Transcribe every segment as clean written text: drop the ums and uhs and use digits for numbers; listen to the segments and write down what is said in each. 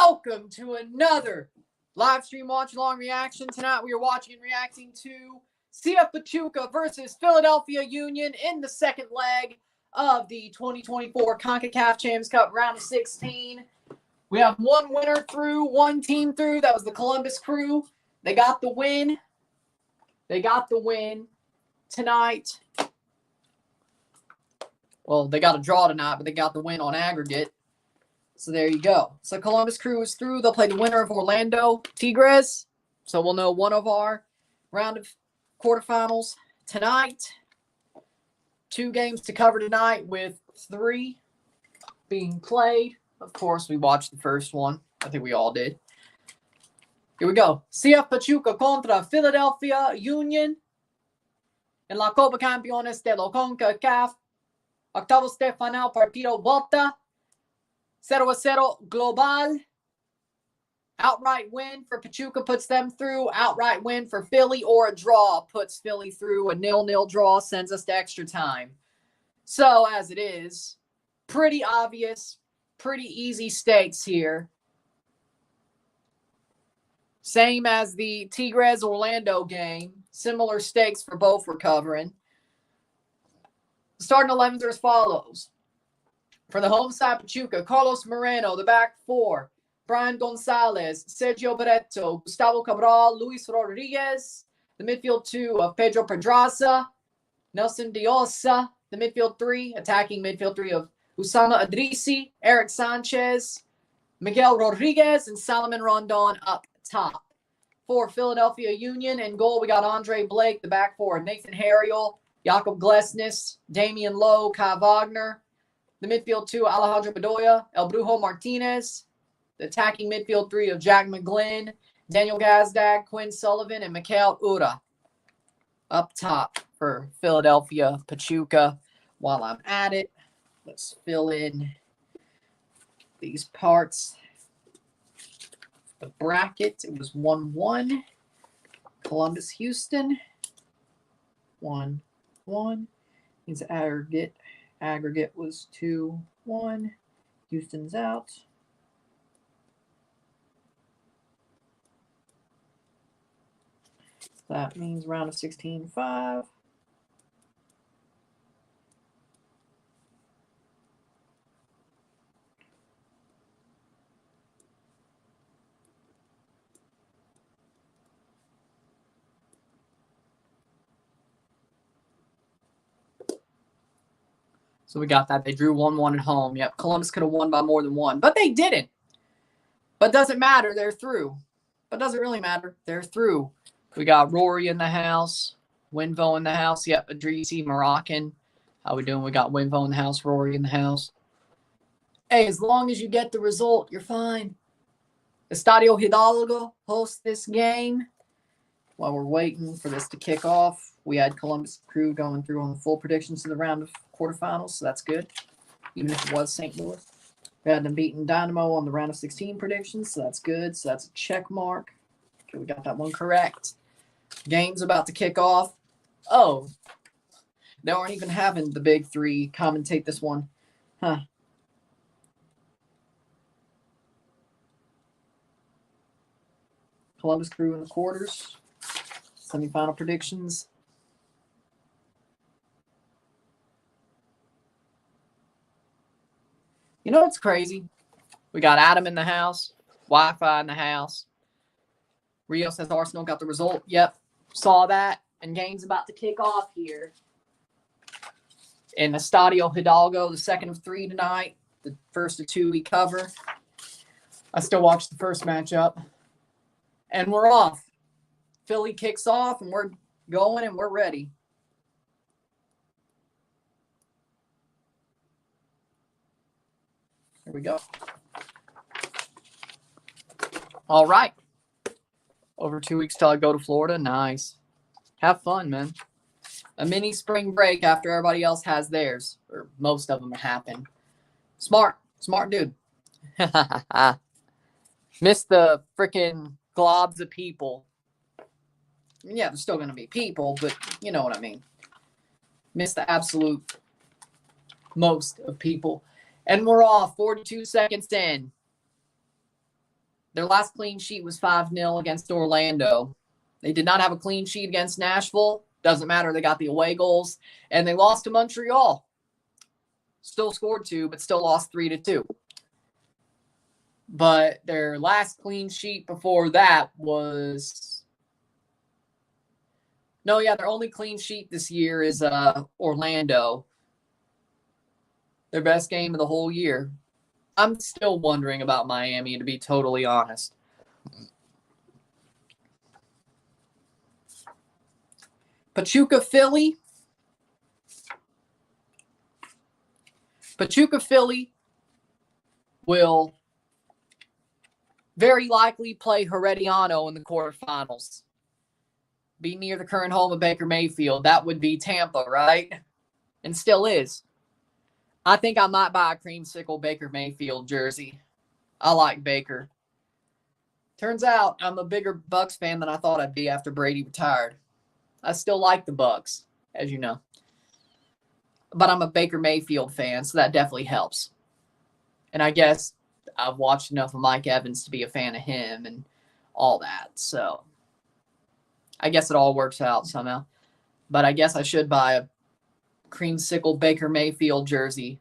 welcome to another live stream watch-along reaction. Tonight we are watching and reacting to CF Pachuca versus Philadelphia Union in the second leg of the 2024 CONCACAF Champions Cup round of 16. We have one winner through, one team through. That was the Columbus Crew. They got the win. They got the win tonight. Well, they got a draw tonight, but they got the win on aggregate. So there you go. So Columbus Crew is through. They'll play the winner of Orlando Tigres. So we'll know one of our round of quarterfinals tonight. 2 games to cover tonight with 3 being played. Of course, we watched the first one. I think we all did. Here we go. CF Pachuca contra Philadelphia Union en la Copa Campeones de la CONCACAF. Octavos de final, partido vuelta. 0-0 global. Outright win for Pachuca puts them through. Outright win for Philly or a draw puts Philly through. A 0-0 draw sends us to extra time. So, as it is, pretty obvious, pretty easy stakes here. Same as the Tigres-Orlando game. Similar stakes for both we're covering. Starting 11s are as follows. For the home side, Pachuca, Carlos Moreno, the back 4. Brian Gonzalez, Sergio Barreto, Gustavo Cabral, Luis Rodriguez. The midfield 2 of Pedro Pedraza, Nelson Diosa. The midfield 3, attacking midfield 3 of Usama Adrisi, Eric Sanchez, Miguel Rodriguez, and Salomon Rondón up top. For Philadelphia Union, in goal, we got Andre Blake, the back 4. Nathan Harriel, Jakob Glesnes, Damian Lowe, Kai Wagner. The midfield 2, Alejandro Bedoya, El Brujo Martinez. The attacking midfield 3 of Jack McGlynn, Daniel Gazdag, Quinn Sullivan, and Mikhail Ura up top for Philadelphia Pachuca. While I'm at it, let's fill in these parts. The bracket, it was 1-1. Columbus, Houston, 1-1. Means aggregate was 2-1. Houston's out. That means round of 16, 5. So we got that. They drew 1-1 at home. Yep, Columbus could have won by more than 1, but they didn't. But doesn't matter. They're through. But doesn't really matter. They're through. We got Rory in the house. Winvo in the house. Yep, Adrisi, Moroccan. How we doing? We got Winvo in the house. Rory in the house. Hey, as long as you get the result, you're fine. Estadio Hidalgo hosts this game. While we're waiting for this to kick off, we had Columbus Crew going through on the full predictions to the round of quarterfinals, so that's good. Even if it was St. Louis. We had them beating Dynamo on the round of 16 predictions, so that's good. So that's a check mark. Okay, we got that one correct. Game's about to kick off. Oh, they aren't even having the big 3 commentate this one. Huh. Columbus Crew in the quarters. Semifinal predictions. You know what's crazy? We got Adam in the house. Wi-Fi in the house. Rio says Arsenal got the result. Yep, saw that. And game's about to kick off here. In Estadio Hidalgo, the second of 3 tonight. The first of 2 we cover. I still watched the first matchup. And we're off. Philly kicks off, and we're going, and we're ready. Here we go. All right. Over 2 weeks till I go to Florida. Nice. Have fun, man. A mini spring break after everybody else has theirs. Or most of them happen. Smart. Smart dude. Miss the freaking globs of people. I mean, yeah, there's still going to be people, but you know what I mean. Miss the absolute most of people. And we're off 42 seconds in. Their last clean sheet was 5-0 against Orlando. They did not have a clean sheet against Nashville. Doesn't matter. They got the away goals. And they lost to Montreal. Still scored 2, but still lost 3-2. But their last clean sheet before that was... No, yeah, their only clean sheet this year is Orlando. Their best game of the whole year. I'm still wondering about Miami, to be totally honest. Pachuca, Philly. Pachuca, Philly will very likely play Herediano in the quarterfinals. Be near the current home of Baker Mayfield. That would be Tampa, right? And still is. I think I might buy a creamsicle Baker Mayfield jersey. I like Baker. Turns out I'm a bigger Bucks fan than I thought I'd be after Brady retired. I still like the Bucks, as you know. But I'm a Baker Mayfield fan, so that definitely helps. And I guess I've watched enough of Mike Evans to be a fan of him and all that. So I guess it all works out somehow. But I guess I should buy a creamsicle Baker Mayfield jersey.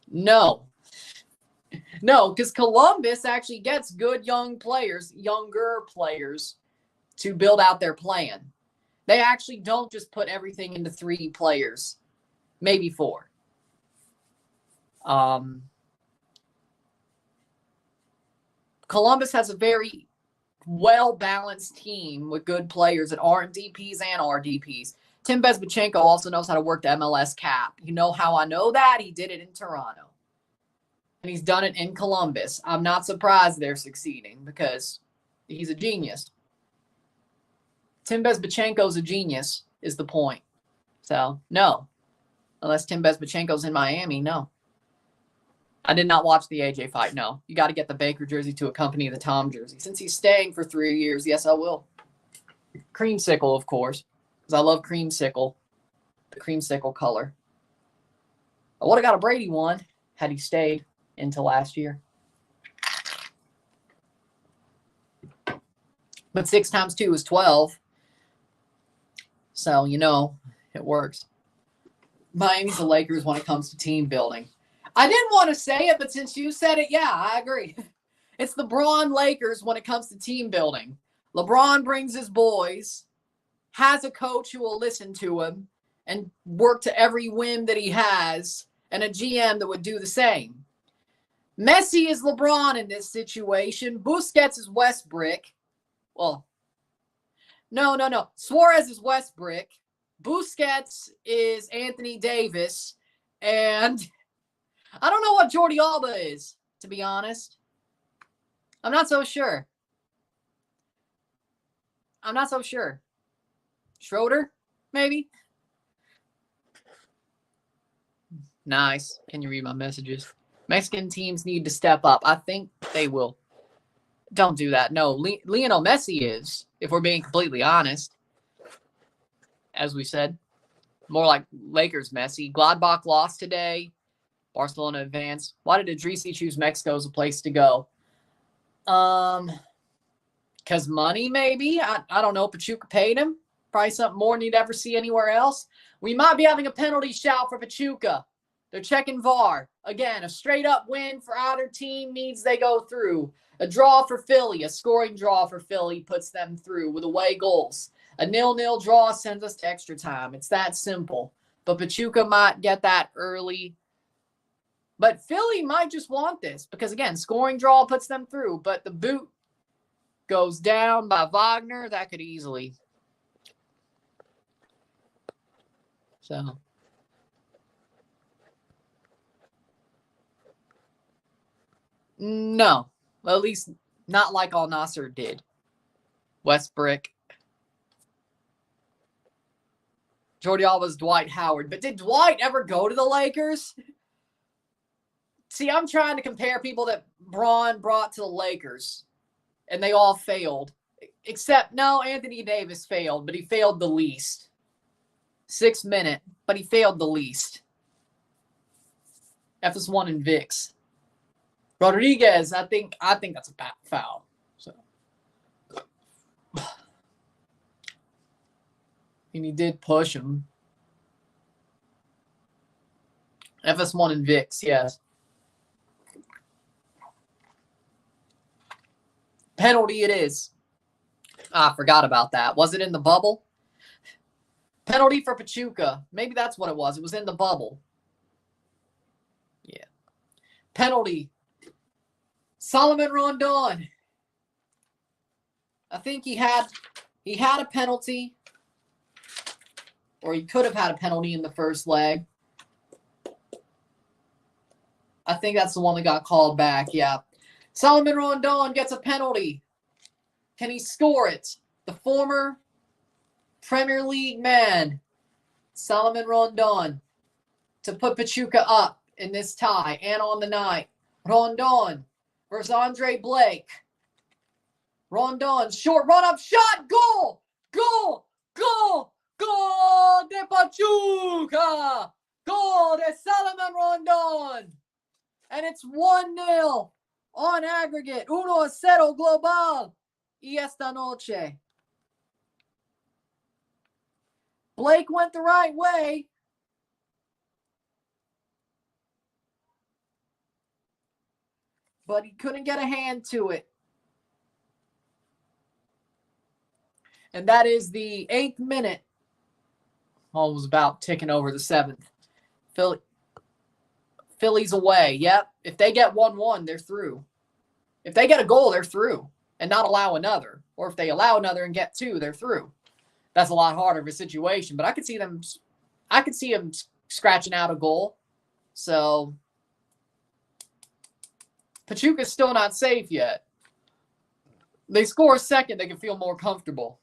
No, because Columbus actually gets good younger players to build out their plan. They actually don't just put everything into 3 players, maybe 4. Columbus has a very well-balanced team with good players that aren't DPs and are DPs. Tim Bezbatchenko also knows how to work the MLS cap. You know how I know that? He did it in Toronto. And he's done it in Columbus. I'm not surprised they're succeeding because he's a genius. Tim Bezbatchenko's a genius is the point. So, no. Unless Tim Bezbatchenko's in Miami, no. I did not watch the AJ fight, no. You got to get the Baker jersey to accompany the Tom jersey. Since he's staying for 3 years, yes, I will. Creamsicle, of course. Because I love creamsicle, the creamsicle color. I would have got a Brady one had he stayed until last year. But 6 times 2 is 12. So, you know, it works. Miami's the Lakers when it comes to team building. I didn't want to say it, but since you said it, yeah, I agree. It's the Braun Lakers when it comes to team building. LeBron brings his boys, has a coach who will listen to him and work to every whim that he has, and a GM that would do the same. Messi is LeBron in this situation. Busquets is Westbrook. Well, no. Suarez is Westbrook. Busquets is Anthony Davis. And I don't know what Jordi Alba is, to be honest. I'm not so sure. Schroeder, maybe? Nice. Can you read my messages? Mexican teams need to step up. I think they will. Don't do that. No, Lionel Messi is, if we're being completely honest. As we said, more like Lakers Messi. Gladbach lost today. Barcelona advanced. Why did Idrissi choose Mexico as a place to go? Because money, maybe? I don't know. Pachuca paid him. Probably something more than you'd ever see anywhere else. We might be having a penalty shout for Pachuca. They're checking VAR. Again, a straight-up win for either team means they go through. A draw for Philly, a scoring draw for Philly puts them through with away goals. A 0-0 draw sends us to extra time. It's that simple. But Pachuca might get that early. But Philly might just want this because, again, scoring draw puts them through. But the boot goes down by Wagner. That could easily. So. No. Well, at least not like Al Nasser did. Westbrook. Jordi Alba's Dwight Howard. But did Dwight ever go to the Lakers? See, I'm trying to compare people that Braun brought to the Lakers, and they all failed. Except, no, Anthony Davis failed, but he failed the least. 6 minute, but he failed the least. FS1 and VIX. Rodriguez, I think that's a bad foul. So, and he did push him. FS1 and VIX, yes. Penalty it is. I forgot about that. Was it in the bubble? Penalty for Pachuca. Maybe that's what it was. It was in the bubble. Yeah. Penalty. Solomon Rondón. I think he had a penalty. Or he could have had a penalty in the first leg. I think that's the one that got called back, yeah. Solomon Rondón gets a penalty. Can he score it? The former Premier League man, Solomon Rondón, to put Pachuca up in this tie and on the night. Rondón versus Andre Blake. Rondón, short run-up shot, goal! Goal! Goal! Goal de Pachuca! Goal de Solomon Rondón! And it's 1-0 on aggregate. 1-0 global. Y esta noche. Blake went the right way. But he couldn't get a hand to it. And that is the 8th minute. Almost about ticking over the 7th. Philly's away. Yep. If they get 1-1, they're through. If they get a goal, they're through. And not allow another. Or if they allow another and get 2, they're through. That's a lot harder of a situation. But I could see them scratching out a goal. So Pachuca's still not safe yet. They score a second, they can feel more comfortable.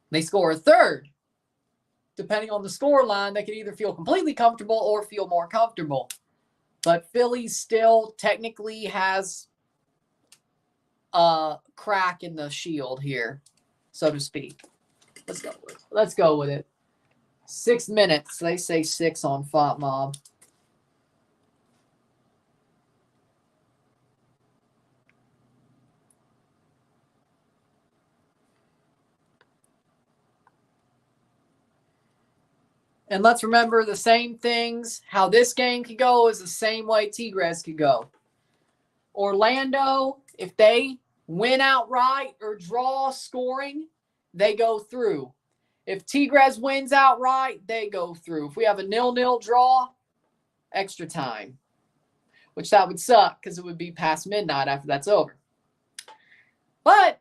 They score a third. Depending on the score line, they can either feel completely comfortable or feel more comfortable. But Philly still technically has a crack in the shield here, so to speak. Let's go with it. 6 minutes. They say 6 on FOTMob. And let's remember the same things. How this game could go is the same way Tigres could go. Orlando, if they win outright or draw scoring, they go through. If Tigres wins outright, they go through. If we have a 0-0 draw, extra time. Which that would suck because it would be past midnight after that's over. But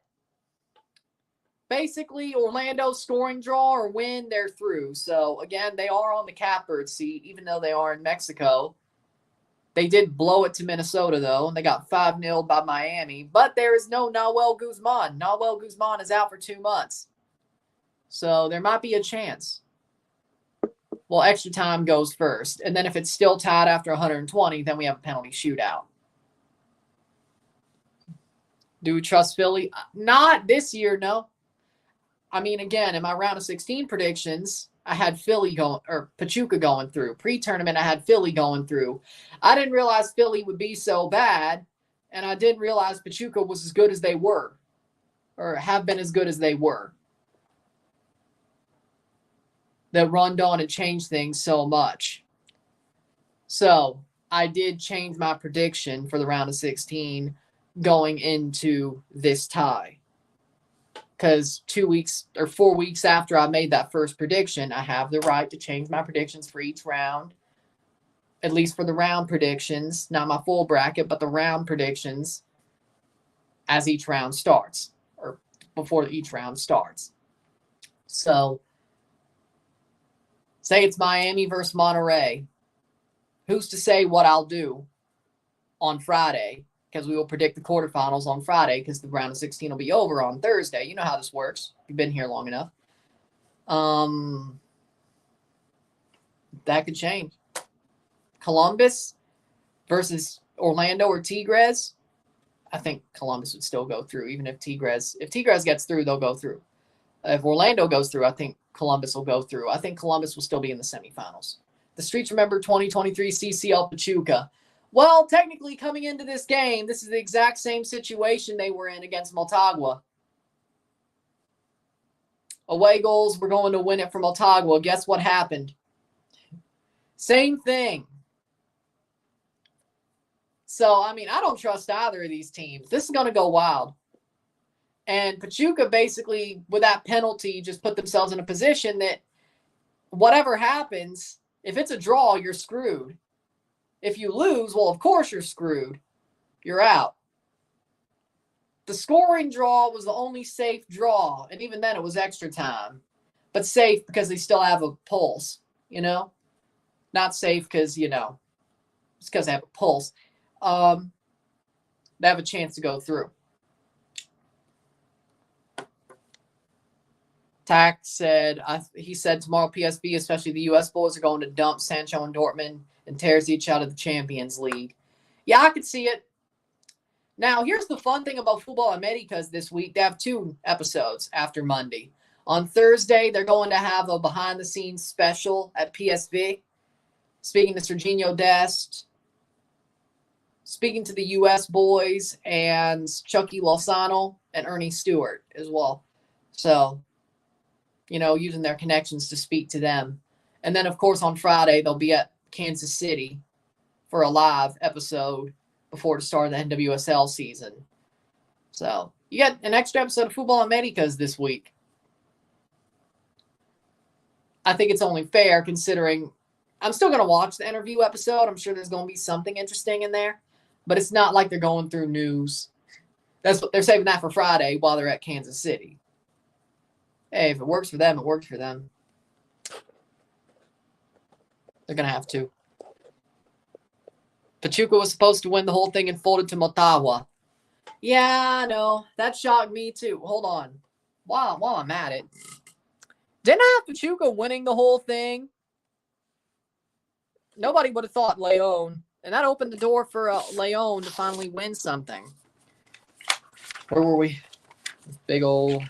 basically, Orlando scoring draw or win, they're through. So, again, they are on the catbird seat, even though they are in Mexico. They did blow it to Minnesota, though, and they got 5-0 by Miami. But there is no Nahuel Guzman. Nahuel Guzman is out for 2 months. So, there might be a chance. Well, extra time goes first. And then if it's still tied after 120, then we have a penalty shootout. Do we trust Philly? Not this year, no. I mean, again, in my round of 16 predictions, I had Philly going, or Pachuca going through. Pre-tournament, I had Philly going through. I didn't realize Philly would be so bad, and I didn't realize Pachuca was as good as they were, or have been as good as they were. That Rondón had changed things so much. So, I did change my prediction for the round of 16 going into this tie. Because 2 weeks or 4 weeks after I made that first prediction, I have the right to change my predictions for each round. At least for the round predictions. Not my full bracket, but the round predictions as each round starts. Or before each round starts. So, say it's Miami versus Monterrey. Who's to say what I'll do on Friday? Because we will predict the quarterfinals on Friday because the round of 16 will be over on Thursday. You know how this works. You've been here long enough. That could change. Columbus versus Orlando or Tigres. I think Columbus would still go through, even if Tigres gets through, they'll go through. If Orlando goes through, I think Columbus will go through. I think Columbus will still be in the semifinals. The Streets remember 2023 CCL Pachuca. Well, technically, coming into this game, this is the exact same situation they were in against Motagua. Away goals, we're going to win it for Motagua. Guess what happened? Same thing. So, I mean, I don't trust either of these teams. This is going to go wild. And Pachuca basically, with that penalty, just put themselves in a position that whatever happens, if it's a draw, you're screwed. If you lose, well, of course you're screwed. You're out. The scoring draw was the only safe draw, and even then it was extra time. But safe because they still have a pulse, you know? Not safe because, you know, it's because they have a pulse. They have a chance to go through. Tack said, he said tomorrow PSV, especially the U.S. boys, are going to dump Sancho and Dortmund and Terzic out of the Champions League. Yeah, I could see it. Now, here's the fun thing about Football Americas this week. They have 2 episodes after Monday. On Thursday, they're going to have a behind-the-scenes special at PSV, speaking to Serginho Dest, speaking to the U.S. boys, and Chucky Lozano and Ernie Stewart as well. So, you know, using their connections to speak to them. And then, of course, on Friday, they'll be at Kansas City for a live episode before the start of the NWSL season. So, you got an extra episode of Football Americas this week. I think it's only fair considering I'm still going to watch the interview episode. I'm sure there's going to be something interesting in there. But it's not like they're going through news. That's what they're saving that for Friday while they're at Kansas City. Hey, if it works for them, it works for them. They're going to have to. Pachuca was supposed to win the whole thing and folded to Motagua. Yeah, I know. That shocked me too. Hold on. While I'm at it. Didn't I have Pachuca winning the whole thing? Nobody would have thought Leon. And that opened the door for Leon to finally win something. Where were we? Big old...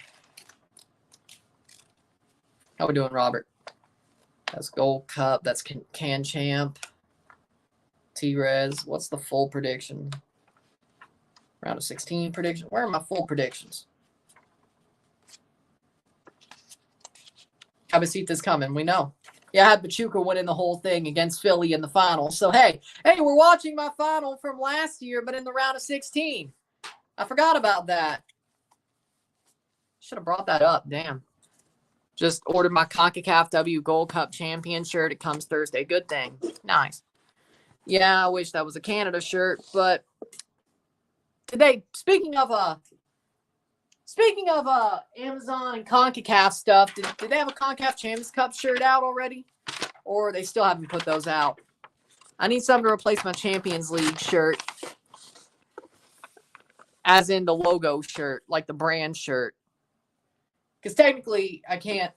How we doing, Robert? That's Gold Cup. That's Can Champ. T-Rez. What's the full prediction? Round of 16 prediction. Where are my full predictions? Cabecita's coming. We know. Yeah, I had Pachuca winning the whole thing against Philly in the final. So, hey, we're watching my final from last year, but in the round of 16. I forgot about that. Should have brought that up. Damn. Just ordered my CONCACAF W Gold Cup champion shirt. It comes Thursday. Good thing. Nice. Yeah, I wish that was a Canada shirt, but today, speaking of Amazon and CONCACAF stuff, did they have a CONCACAF Champions Cup shirt out already? Or they still haven't put those out? I need something to replace my Champions League shirt. As in the logo shirt, like the brand shirt. Because technically I can't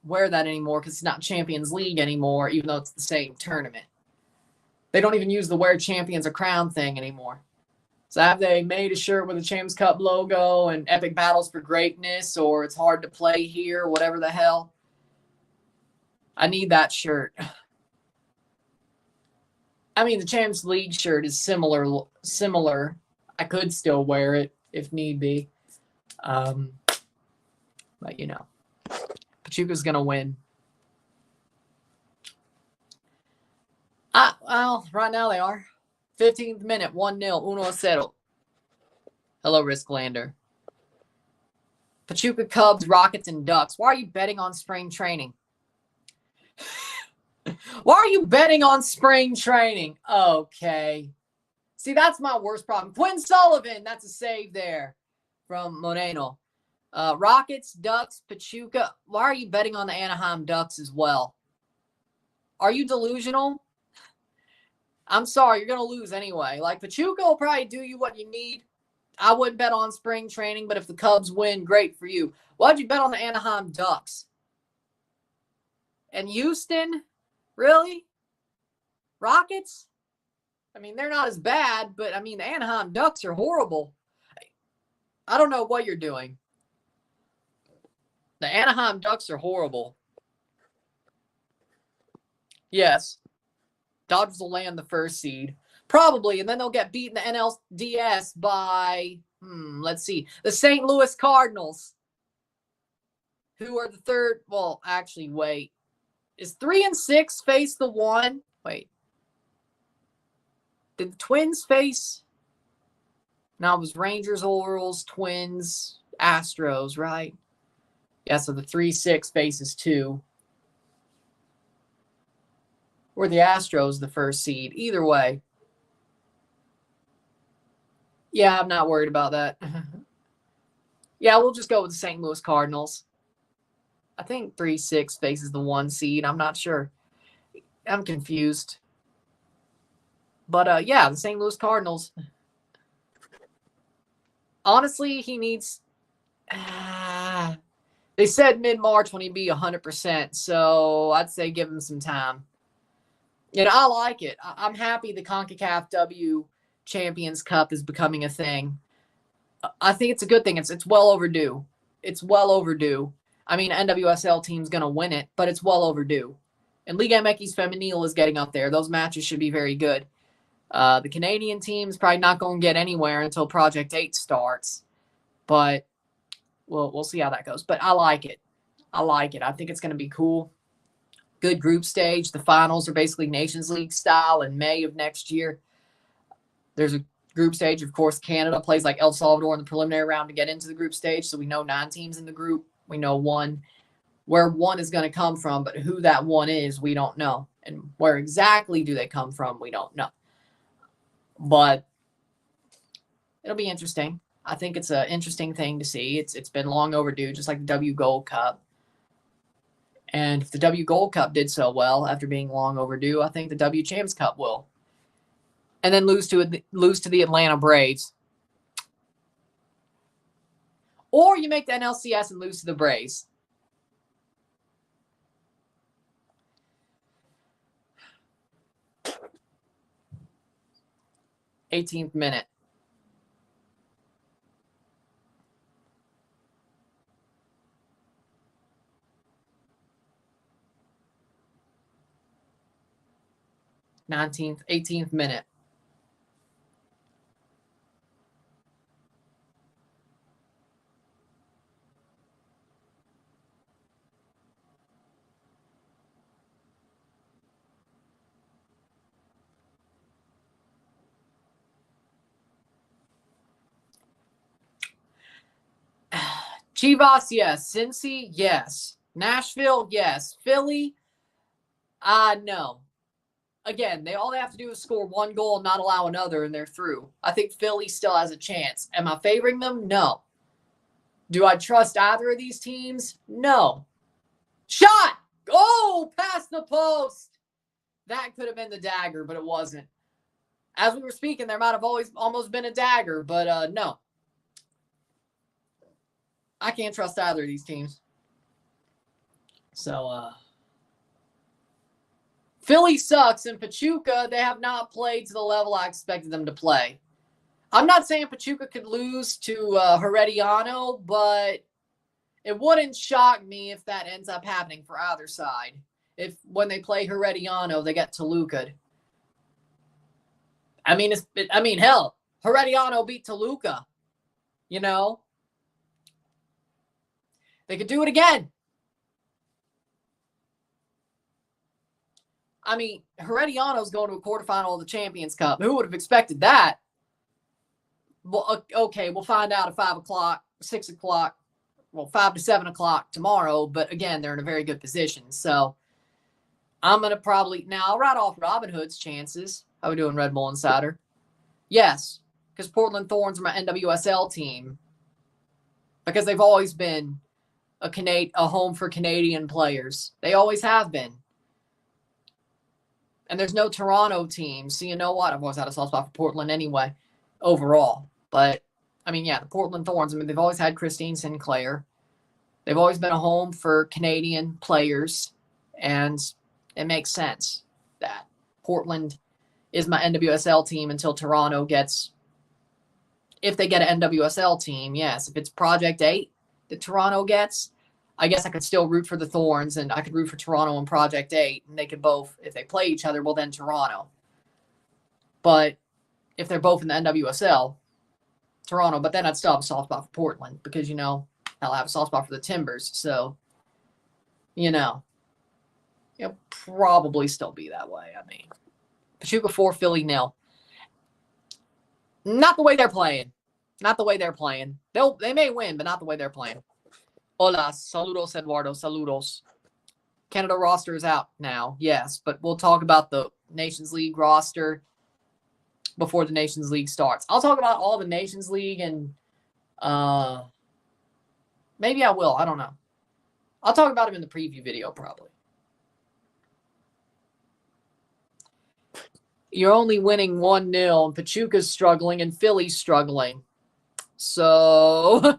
wear that anymore because it's not Champions League anymore, even though it's the same tournament. They don't even use the wear champions or crown thing anymore. So have they made a shirt with a Champions Cup logo and epic battles for greatness, or it's hard to play here, whatever the hell? I need that shirt. I mean, the Champions League shirt is similar. I could still wear it if need be. But, you know, Pachuca's going to win. Well, right now they are. 15th minute, 1-0, 1-0. Hello, Risklander. Pachuca, Cubs, Rockets, and Ducks. Why are you betting on spring training? Why are you betting on spring training? Okay. See, that's my worst problem. Quinn Sullivan, that's a save there from Moreno. Rockets, Ducks, Pachuca. Why are you betting on the Anaheim Ducks as well? Are you delusional? I'm sorry, you're going to lose anyway. Like, Pachuca will probably do you what you need. I wouldn't bet on spring training, but if the Cubs win, great for you. Why'd you bet on the Anaheim Ducks? And Houston? Really? Rockets? I mean, they're not as bad, but, I mean, the Anaheim Ducks are horrible. I don't know what you're doing. The Anaheim Ducks are horrible. Yes. Dodgers will land the first seed. Probably, and then they'll get beat in the NLDS by, let's see, the St. Louis Cardinals, who are the third. Well, actually, wait. Is 3 and 6 face the 1? Wait. Did the Twins face? No, it was Rangers, Orioles, Twins, Astros, right? Yeah, so the 3-6 faces 2. Or the Astros the first seed. Either way. Yeah, I'm not worried about that. Yeah, we'll just go with the St. Louis Cardinals. I think 3-6 faces the 1 seed. I'm not sure. I'm confused. But, yeah, the St. Louis Cardinals. Honestly, he needs... they said mid-March when he'd be 100%, so I'd say give him some time. I like it. I'm happy the CONCACAF Champions Cup is becoming a thing. I think it's a good thing. It's well overdue. It's well overdue. I mean, NWSL team's going to win it, but it's well overdue. And Liga MX Femenil is getting up there. Those matches should be very good. The Canadian team's probably not going to get anywhere until Project 8 starts. But we'll see how that goes. But I like it. I like it. I think it's going to be cool. Good group stage. The finals are basically Nations League style in May of next year. There's a group stage. Of course, Canada plays like El Salvador in the preliminary round to get into the group stage. So we know 9 teams in the group. We know where one is going to come from, but who that one is, we don't know. And where exactly do they come from, we don't know. But it'll be interesting. I think it's an interesting thing to see. It's been long overdue, just like the W Gold Cup. And if the W Gold Cup did so well after being long overdue, I think the W Champs Cup will. And then lose to the Atlanta Braves. Or you make the NLCS and lose to the Braves. '18th minute. '18th minute. Chivas, yes. Cincy, yes. Nashville, yes. Philly, no. Again, all they have to do is score 1 goal and not allow another, and they're through. I think Philly still has a chance. Am I favoring them? No. Do I trust either of these teams? No. Shot! Oh, past the post! That could have been the dagger, but it wasn't. As we were speaking, there might have almost been a dagger, but no. I can't trust either of these teams. So, Philly sucks, and Pachuca, they have not played to the level I expected them to play. I'm not saying Pachuca could lose to Herediano, but it wouldn't shock me if that ends up happening for either side. If when they play Herediano, they get Toluca. I mean, hell, Herediano beat Toluca. They could do it again. I mean, Herediano's going to a quarterfinal of the Champions Cup. Who would have expected that? Well, okay, we'll find out at 5 o'clock, 6 o'clock, 5 to 7 o'clock tomorrow. But again, they're in a very good position. So I'm going to I'll write off Robin Hood's chances. How we doing, Red Bull Insider? Yes, because Portland Thorns are my NWSL team. Because they've always been a home for Canadian players. They always have been. And there's no Toronto team. So you know what? I've always had a soft spot for Portland anyway, overall. But, the Portland Thorns, they've always had Christine Sinclair. They've always been a home for Canadian players. And it makes sense that Portland is my NWSL team until Toronto gets, if they get an NWSL team, yes. If it's Project 8 that Toronto gets, I guess I could still root for the Thorns, and I could root for Toronto and Project 8, and they could both, if they play each other, well, then Toronto. But if they're both in the NWSL, Toronto, but then I'd still have a soft spot for Portland because, I'll have a soft spot for the Timbers. So, it'll probably still be that way. I mean, Pachuca 4, Philly 0. Not the way they're playing. Not the way they're playing. They may win, but not the way they're playing. Hola, saludos, Eduardo, saludos. Canada roster is out now, yes, but we'll talk about the Nations League roster before the Nations League starts. I'll talk about all the Nations League and maybe I will. I don't know. I'll talk about them in the preview video probably. You're only winning 1-0, and Pachuca's struggling, and Philly's struggling. So,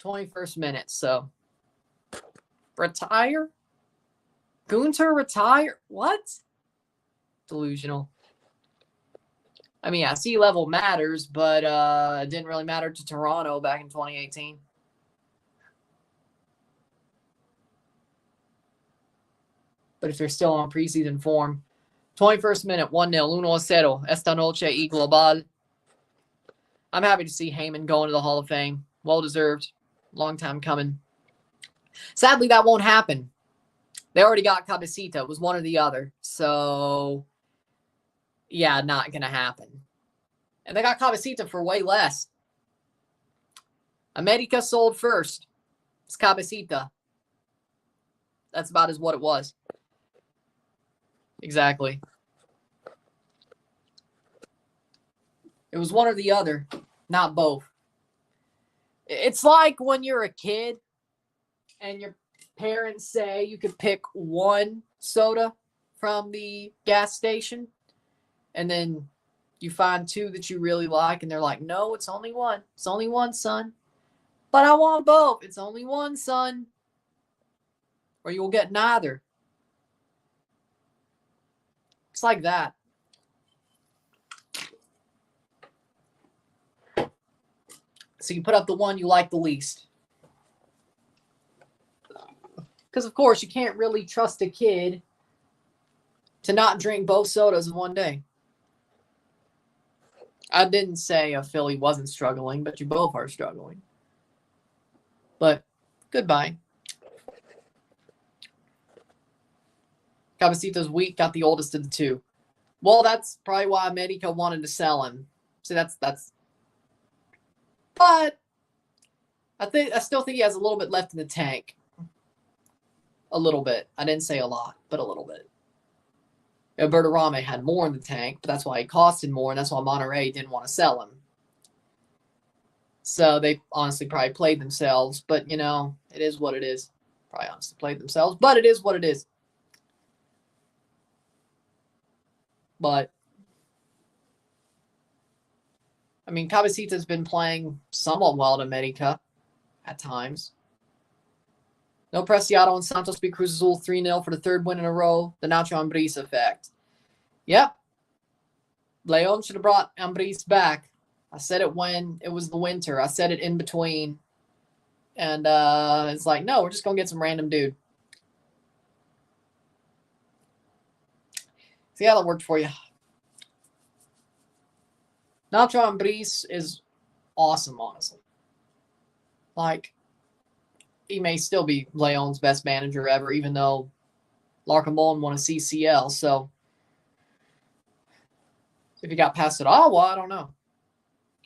21st minute. So, retire? Gunter retire? What? Delusional. I mean, yeah, sea level matters, but it didn't really matter to Toronto back in 2018. But if they're still on preseason form, 21st minute, 1-0, 1-0, esta noche y global. I'm happy to see Heyman going to the Hall of Fame. Well-deserved. Long time coming. Sadly, that won't happen. They already got Cabecita. It was one or the other. So, yeah, not going to happen. And they got Cabecita for way less. America sold first. It's Cabecita. That's about as what it was. Exactly. It was one or the other, not both. It's like when you're a kid and your parents say you could pick one soda from the gas station, and then you find two that you really like, and they're like, no, it's only one. It's only one, son. But I want both. It's only one, son. Or you will get neither. It's like that. So you put up the one you like the least. Because, of course, you can't really trust a kid to not drink both sodas in one day. I didn't say Philly wasn't struggling, but you both are struggling. But goodbye. Cabecita's weak, got the oldest of the two. Well, that's probably why America wanted to sell him. See, that's. But I still think he has a little bit left in the tank. A little bit. I didn't say a lot, but a little bit. Bertarame had more in the tank, but that's why he costed more, and that's why Monterrey didn't want to sell him. So they honestly probably played themselves, but, it is what it is. Probably honestly played themselves, but it is what it is. But, I mean, Cabecita's been playing somewhat well to America at times. No Preciado and Santos beat Cruz Azul 3-0 for the third win in a row. The Nacho Ambriz effect. Yep. Leon should have brought Ambriz back. I said it when it was the winter. I said it in between. And it's like, no, we're just going to get some random dude. See how that worked for you. Nacho Ambriz is awesome, honestly. Like, he may still be Leon's best manager ever, even though Larcamon won a CCL. So, if he got past it all, well, I don't know.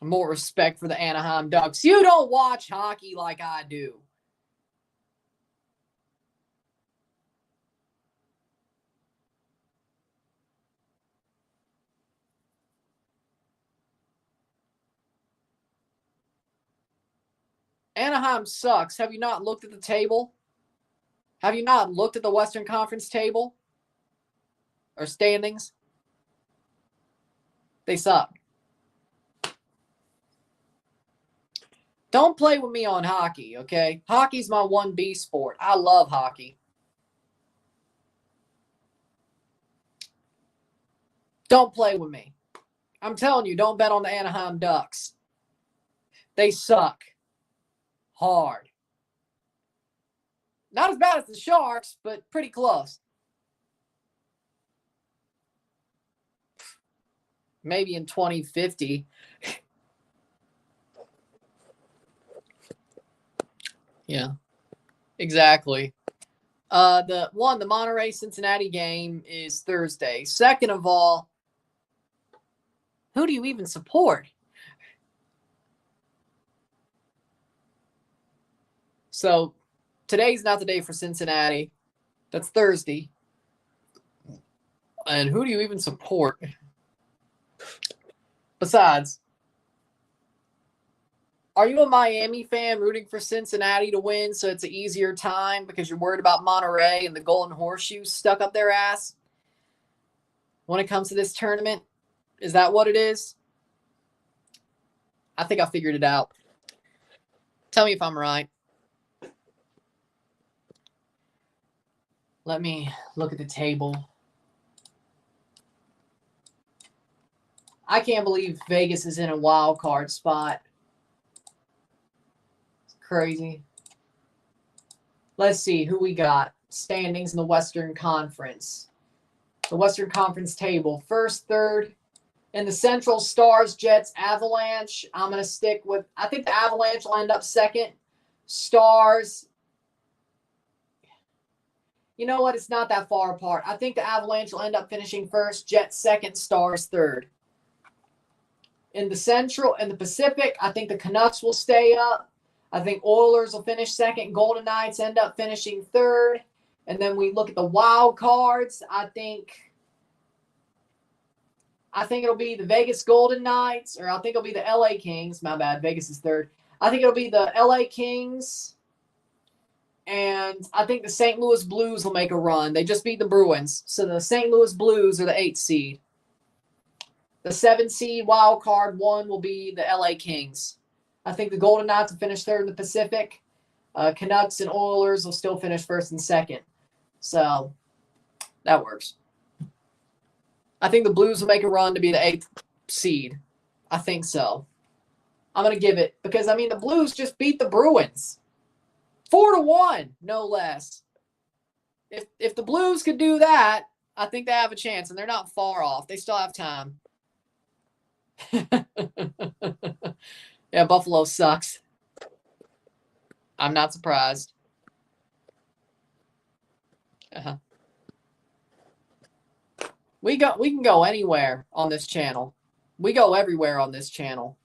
More respect for the Anaheim Ducks. You don't watch hockey like I do. Anaheim sucks. Have you not looked at the table? Have you not looked at the Western Conference table? Or standings? They suck. Don't play with me on hockey, okay? Hockey's my 1B sport. I love hockey. Don't play with me. I'm telling you, don't bet on the Anaheim Ducks. They suck. hard. Not as bad as the Sharks, but pretty close. Maybe in 2050. Yeah, exactly. The Monterey-Cincinnati game is Thursday. Second of all, who do you even support? So today's not the day for Cincinnati. That's Thursday. And who do you even support? Besides, are you a Miami fan rooting for Cincinnati to win so it's an easier time because you're worried about Monterey and the Golden Horseshoe stuck up their ass when it comes to this tournament? Is that what it is? I think I figured it out. Tell me if I'm right. Let me look at the table. I can't believe Vegas is in a wild card spot. It's crazy. Let's see who we got. Standings in the Western Conference. The Western Conference table. First, third. In the Central, Stars, Jets, Avalanche. I'm going to stick with, I think the Avalanche will end up second. Stars. You know what? It's not that far apart. I think the Avalanche will end up finishing first. Jets second. Stars third. In the Central and the Pacific, I think the Canucks will stay up. I think Oilers will finish second. Golden Knights end up finishing third. And then we look at the wild cards. I think it'll be the Vegas Golden Knights, or I think it'll be the LA Kings. My bad. Vegas is third. I think it'll be the LA Kings. And I think the St. Louis Blues will make a run. They just beat the Bruins. So the St. Louis Blues are the 8th seed. The 7th seed wild card one will be the LA Kings. I think the Golden Knights will finish third in the Pacific. Canucks and Oilers will still finish first and second. So that works. I think the Blues will make a run to be the 8th seed. I think so. I'm going to give it because, I mean, the Blues just beat the Bruins. 4-1, no less. If the Blues could do that, I think they have a chance, and they're not far off. They still have time. Yeah, Buffalo sucks. I'm not surprised. We can go anywhere on this channel. We go everywhere on this channel.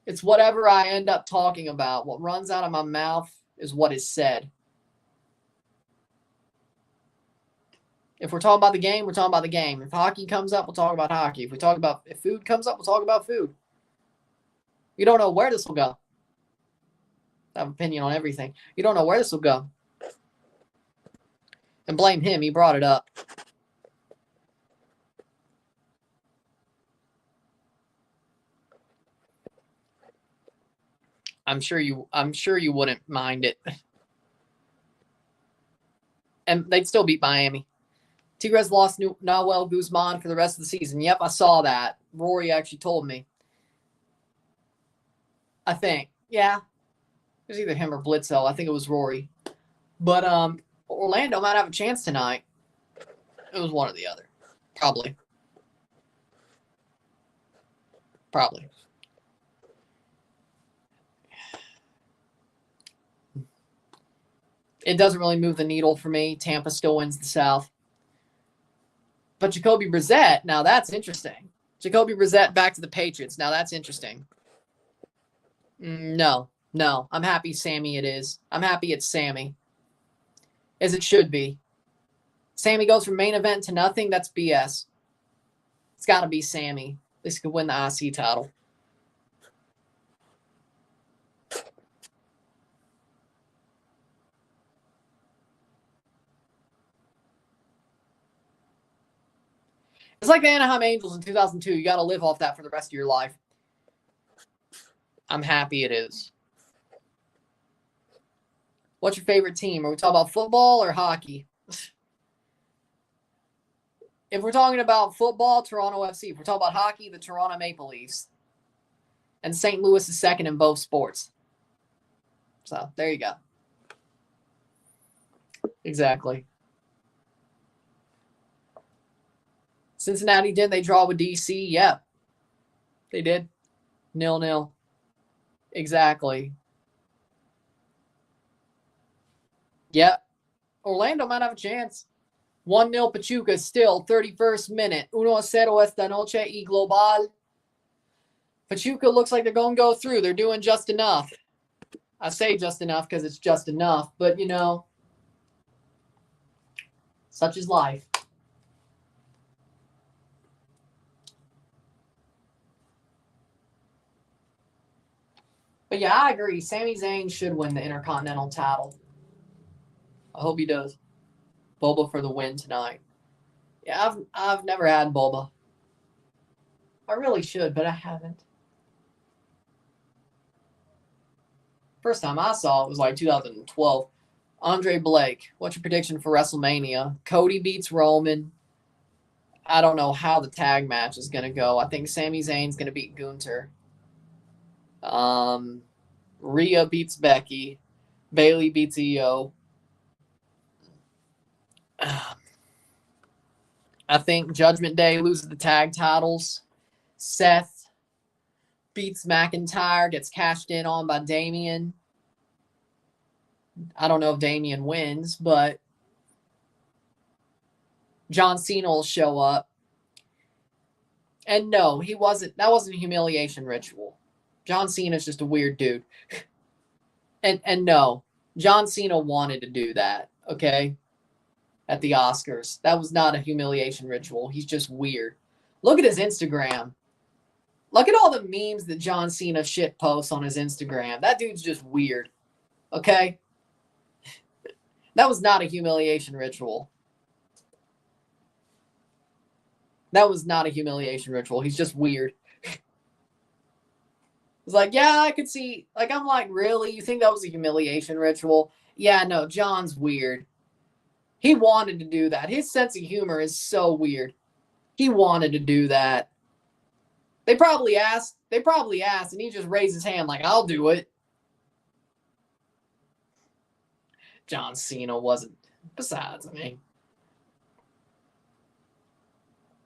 It's whatever I end up talking about. What runs out of my mouth is what is said. If we're talking about the game, we're talking about the game. If hockey comes up, we'll talk about hockey. If food comes up, we'll talk about food. You don't know where this will go. I have an opinion on everything. You don't know where this will go. And blame him. He brought it up. I'm sure you wouldn't mind it. And they'd still beat Miami. Tigres lost Noel Guzman for the rest of the season. Yep, I saw that. Rory actually told me. I think. Yeah. It was either him or Blitzo. I think it was Rory. But Orlando might have a chance tonight. It was one or the other. Probably. It doesn't really move the needle for me. Tampa still wins the South. But Jacoby Brissett, now that's interesting. Jacoby Brissett back to the Patriots. Now that's interesting. No. I'm happy Sammy it is. I'm happy it's Sammy. As it should be. Sammy goes from main event to nothing. That's BS. It's got to be Sammy. This could win the IC title. It's like the Anaheim Angels in 2002. You got to live off that for the rest of your life. I'm happy it is. What's your favorite team? Are we talking about football or hockey? If we're talking about football, Toronto FC. If we're talking about hockey, the Toronto Maple Leafs. And St. Louis is second in both sports. So there you go. Exactly. Cincinnati, didn't they draw with DC? Yeah, they did. 0-0. Exactly. Yep. Orlando might have a chance. 1-0 Pachuca still, 31st minute. 1-0 esta noche y global. Pachuca looks like they're going to go through. They're doing just enough. I say just enough because it's just enough. But, you know, such is life. But, yeah, I agree. Sami Zayn should win the Intercontinental title. I hope he does. Boba for the win tonight. Yeah, I've never had Boba. I really should, but I haven't. First time I saw it was like 2012. Andre Blake, what's your prediction for WrestleMania? Cody beats Roman. I don't know how the tag match is going to go. I think Sami Zayn's going to beat Gunther. Rhea beats Becky. Bayley beats Io. I think Judgment Day loses the tag titles. Seth beats McIntyre, gets cashed in on by Damian. I don't know if Damian wins, but John Cena will show up. And no, that wasn't a humiliation ritual. John Cena's just a weird dude. And no, John Cena wanted to do that, okay? At the Oscars. That was not a humiliation ritual. He's just weird. Look at his Instagram. Look at all the memes that John Cena shit posts on his Instagram. That dude's just weird. Okay? That was not a humiliation ritual. That was not a humiliation ritual. He's just weird. It's like, yeah, I could see. Like, I'm like, really? You think that was a humiliation ritual? Yeah, no, John's weird. He wanted to do that. His sense of humor is so weird. He wanted to do that. They probably asked, and he just raised his hand like, I'll do it. John Cena wasn't. Besides, I mean,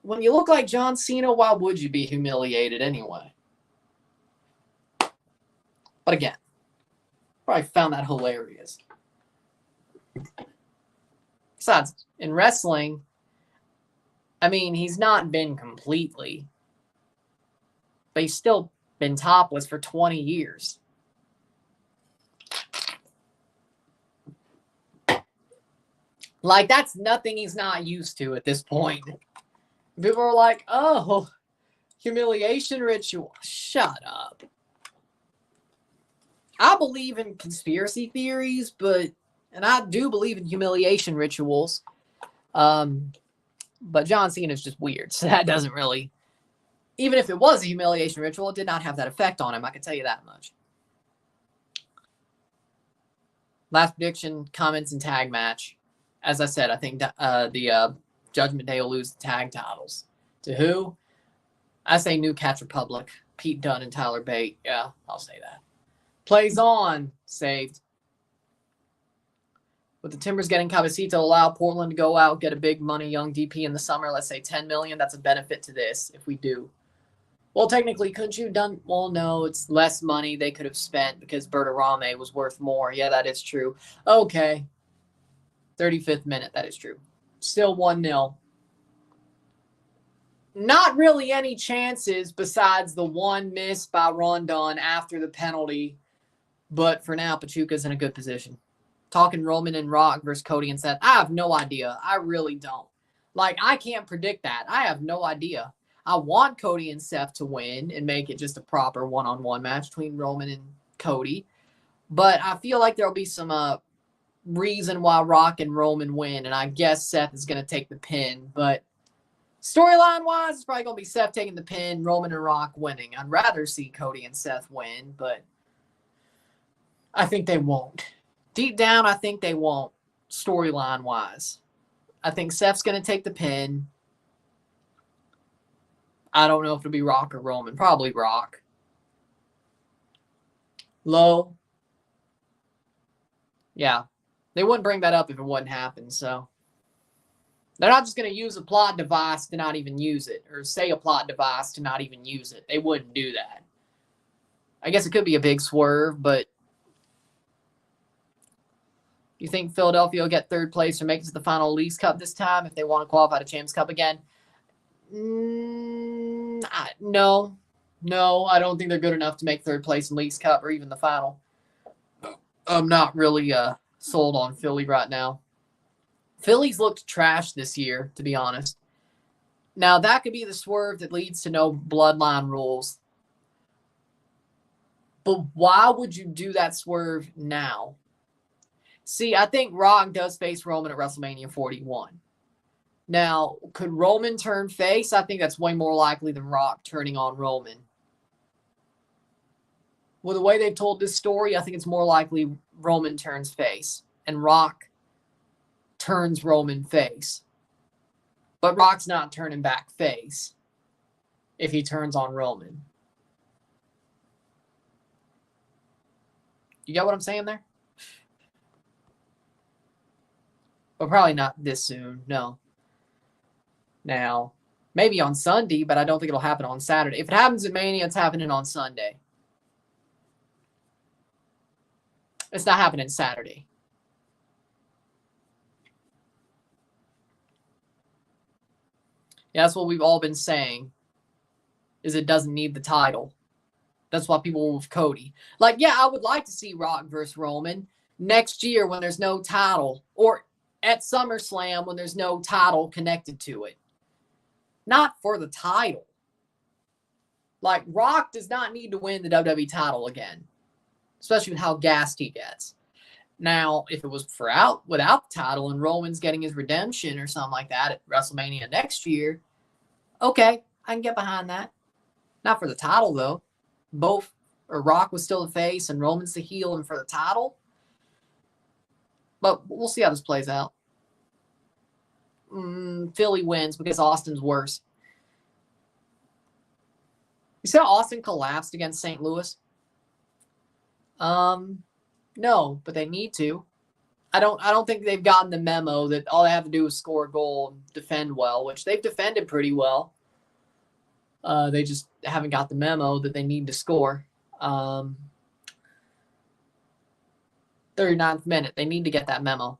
when you look like John Cena, why would you be humiliated anyway? But again, probably found that hilarious. Besides, in wrestling, I mean, he's not been completely, but he's still been topless for 20 years. Like, that's nothing he's not used to at this point. People are like, oh, humiliation ritual. Shut up. I believe in conspiracy theories, and I do believe in humiliation rituals. But John Cena is just weird. So that doesn't really, even if it was a humiliation ritual, it did not have that effect on him. I can tell you that much. Last prediction, comments, and tag match. As I said, I think the Judgment Day will lose the tag titles. To who? I say New Catch Republic. Pete Dunne and Tyler Bate. Yeah, I'll say that. Plays on. Saved. With the Timbers getting Cabecito, allow Portland to go out, get a big money young DP in the summer. Let's say $10 million. That's a benefit to this if we do. Well, technically, couldn't you done? Well, no, it's less money they could have spent because Bertarame was worth more. Yeah, that is true. Okay. 35th minute. That is true. Still 1-0. Not really any chances besides the one miss by Rondón after the penalty. But for now, Pachuca's in a good position. Talking Roman and Rock versus Cody and Seth. I have no idea. I really don't. Like, I can't predict that. I have no idea. I want Cody and Seth to win and make it just a proper one-on-one match between Roman and Cody. But I feel like there'll be some reason why Rock and Roman win. And I guess Seth is going to take the pin. But storyline-wise, it's probably going to be Seth taking the pin, Roman and Rock winning. I'd rather see Cody and Seth win, but I think they won't. Deep down, I think they won't, storyline-wise. I think Seth's going to take the pin. I don't know if it'll be Rock or Roman. Probably Rock. Low. Yeah. They wouldn't bring that up if it wouldn't happen, so. They're not just going to use a plot device to not even use it, or say a plot device to not even use it. They wouldn't do that. I guess it could be a big swerve, but you think Philadelphia will get third place or make it to the final Leagues Cup this time if they want to qualify to Champions Cup again? No. No, I don't think they're good enough to make third place in Leagues Cup or even the final. I'm not really sold on Philly right now. Philly's looked trash this year, to be honest. Now, that could be the swerve that leads to no bloodline rules. But why would you do that swerve now? See, I think Rock does face Roman at WrestleMania 41. Now, could Roman turn face? I think that's way more likely than Rock turning on Roman. Well, the way they've told this story, I think it's more likely Roman turns face and Rock turns Roman face. But Rock's not turning back face if he turns on Roman. You get what I'm saying there? But probably not this soon, no. Now, maybe on Sunday, but I don't think it'll happen on Saturday. If it happens at Mania, it's happening on Sunday. It's not happening Saturday. Yeah, that's what we've all been saying, is it doesn't need the title. That's why people were with Cody. Like, yeah, I would like to see Rock versus Roman next year when there's no title, or at SummerSlam when there's no title connected to it. Not for the title. Like, Rock does not need to win the WWE title again, especially with how gassed he gets. Now, if it was without the title and Roman's getting his redemption or something like that at WrestleMania next year, okay, I can get behind that. Not for the title, though. Rock was still the face and Roman's the heel and for the title. But we'll see how this plays out. Philly wins because Austin's worse. You saw Austin collapsed against St. Louis? No, but they need to. I don't think they've gotten the memo that all they have to do is score a goal and defend well, which they've defended pretty well. They just haven't got the memo that they need to score. 39th minute. They need to get that memo.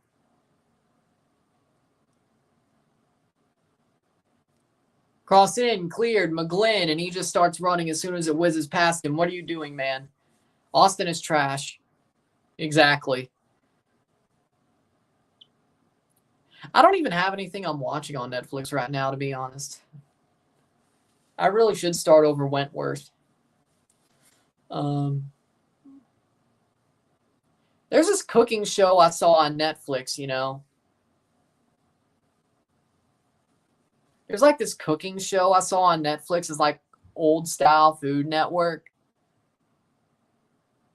Crossed in, cleared, McGlynn, and he just starts running as soon as it whizzes past him. What are you doing, man? Austin is trash. Exactly. I don't even have anything I'm watching on Netflix right now, to be honest. I really should start over Wentworth. There's this cooking show I saw on Netflix, you know. There's like this cooking show I saw on Netflix. It's like Old Style Food Network.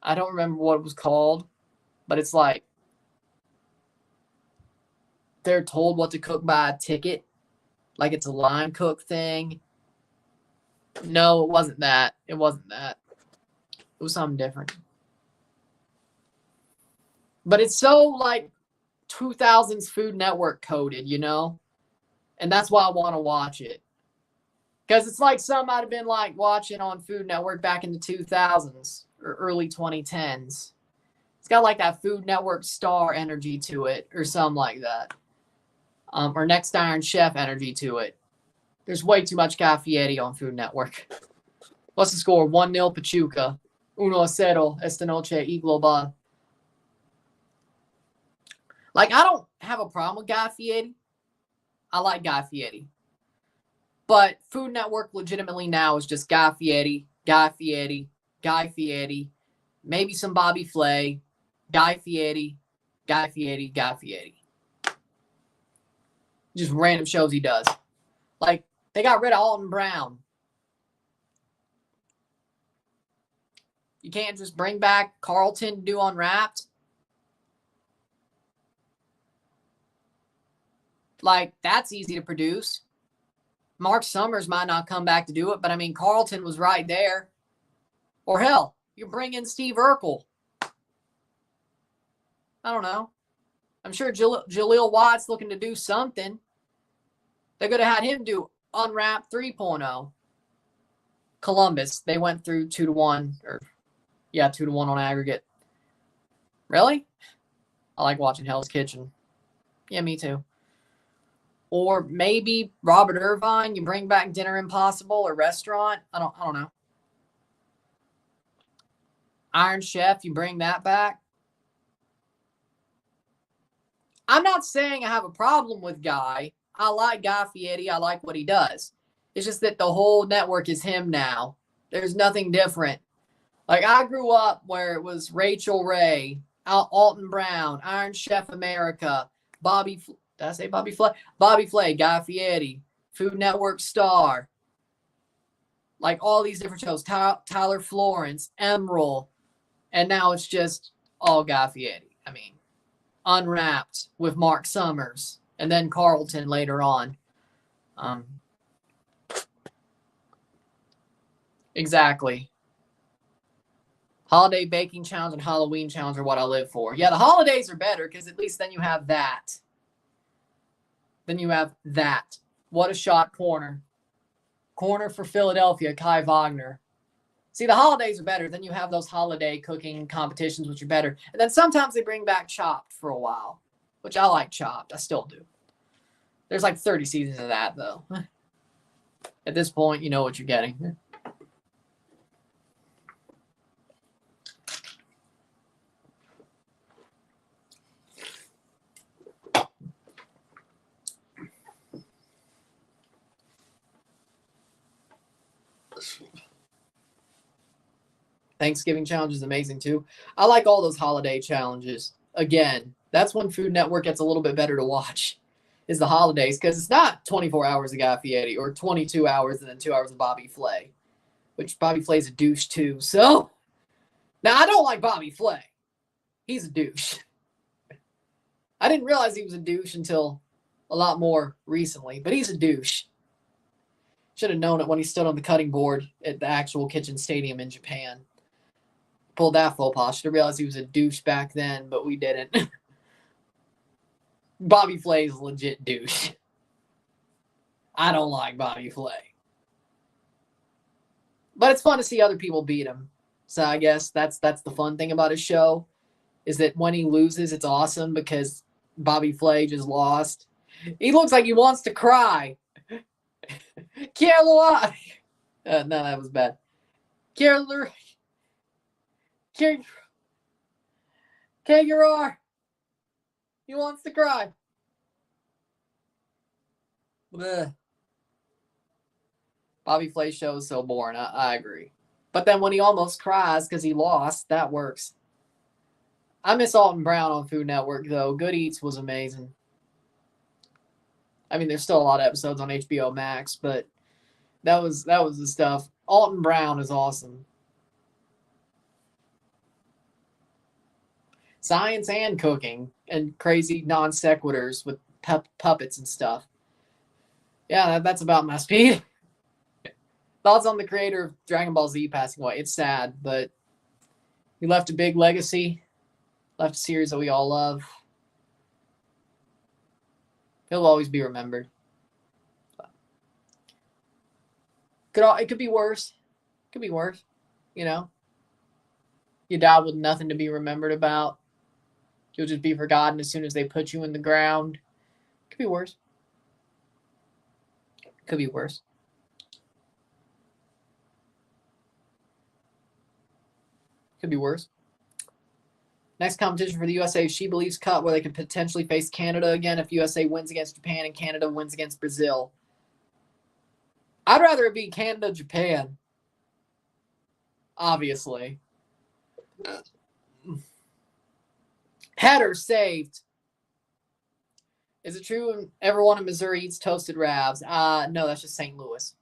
I don't remember what it was called, but it's like they're told what to cook by a ticket. Like it's a line cook thing. No, it wasn't that. It wasn't that. It was something different. But it's so like 2000s Food Network coded, you know? And that's why I want to watch it. Because it's like something I'd have been like watching on Food Network back in the 2000s or early 2010s. It's got like that Food Network star energy to it or something like that. Or Next Iron Chef energy to it. There's way too much Guy Fieri on Food Network. What's the score? 1-0 Pachuca. 1-0 esta noche y global. Like, I don't have a problem with Guy Fieri. I like Guy Fieri. But Food Network legitimately now is just Guy Fieri, Guy Fieri, Guy Fieri, maybe some Bobby Flay, Guy Fieri, Guy Fieri, Guy Fieri. Just random shows he does. Like, they got rid of Alton Brown. You can't just bring back Carlton to do Unwrapped. Like, that's easy to produce. Mark Summers might not come back to do it, but I mean, Carlton was right there. Or hell, you bring in Steve Urkel. I don't know. I'm sure Jaleel Watt's looking to do something. They could have had him do Unwrap 3.0. Columbus, they went through 2-1, 2-1 on aggregate. Really? I like watching Hell's Kitchen. Yeah, me too. Or maybe Robert Irvine, you bring back Dinner Impossible or Restaurant. I don't know. Iron Chef, you bring that back. I'm not saying I have a problem with Guy. I like Guy Fieri. I like what he does. It's just that the whole network is him now. There's nothing different. Like, I grew up where it was Rachel Ray, Alton Brown, Iron Chef America, Bobby Flay, Guy Fieri, Food Network Star. Like, all these different shows. Tyler Florence, Emerald. And now it's just all Guy Fieri. I mean, Unwrapped with Mark Summers. And then Carlton later on. Exactly. Holiday baking challenge and Halloween challenge are what I live for. Yeah, the holidays are better because at least then you have that. What a shot corner. Corner for Philadelphia, Kai Wagner. See, the holidays are better. Then you have those holiday cooking competitions, which are better. And then sometimes they bring back Chopped for a while, which I like Chopped. I still do. There's like 30 seasons of that, though. At this point, you know what you're getting. Thanksgiving challenge is amazing too. I like all those holiday challenges. Again, that's when Food Network gets a little bit better to watch, is the holidays, because it's not 24 hours of Guy Fieri or 22 hours and then 2 hours of Bobby Flay, which Bobby Flay's a douche too. So, now I don't like Bobby Flay. He's a douche. I didn't realize he was a douche until a lot more recently, but he's a douche. Should have known it when he stood on the cutting board at the actual Kitchen Stadium in Japan. Pulled that faux pas. Should have realized he was a douche back then, but we didn't. Bobby Flay's a legit douche. I don't like Bobby Flay. But it's fun to see other people beat him. So I guess that's the fun thing about his show, is that when he loses, it's awesome because Bobby Flay just lost. He looks like he wants to cry. No, that was bad. Kangaroo. He wants to cry. Blech. Bobby Flay's show is so boring. I agree. But then when he almost cries because he lost, that works. I miss Alton Brown on Food Network, though. Good Eats was amazing. I mean, there's still a lot of episodes on HBO Max, but that was the stuff. Alton Brown is awesome. Science and cooking and crazy non sequiturs with puppets and stuff. Yeah, that's about my speed. Thoughts on the creator of Dragon Ball Z passing away? It's sad, but he left a big legacy. Left a series that we all love. He'll always be remembered. It could be worse. Could be worse. You know? You die with nothing to be remembered about. You'll just be forgotten as soon as they put you in the ground. Could be worse. Could be worse. Could be worse. Next competition for the USA She Believes Cup, where they could potentially face Canada again if USA wins against Japan and Canada wins against Brazil. I'd rather it be Canada-Japan. Obviously. Header saved. Is it true everyone in Missouri eats toasted Ravs? No, that's just St. Louis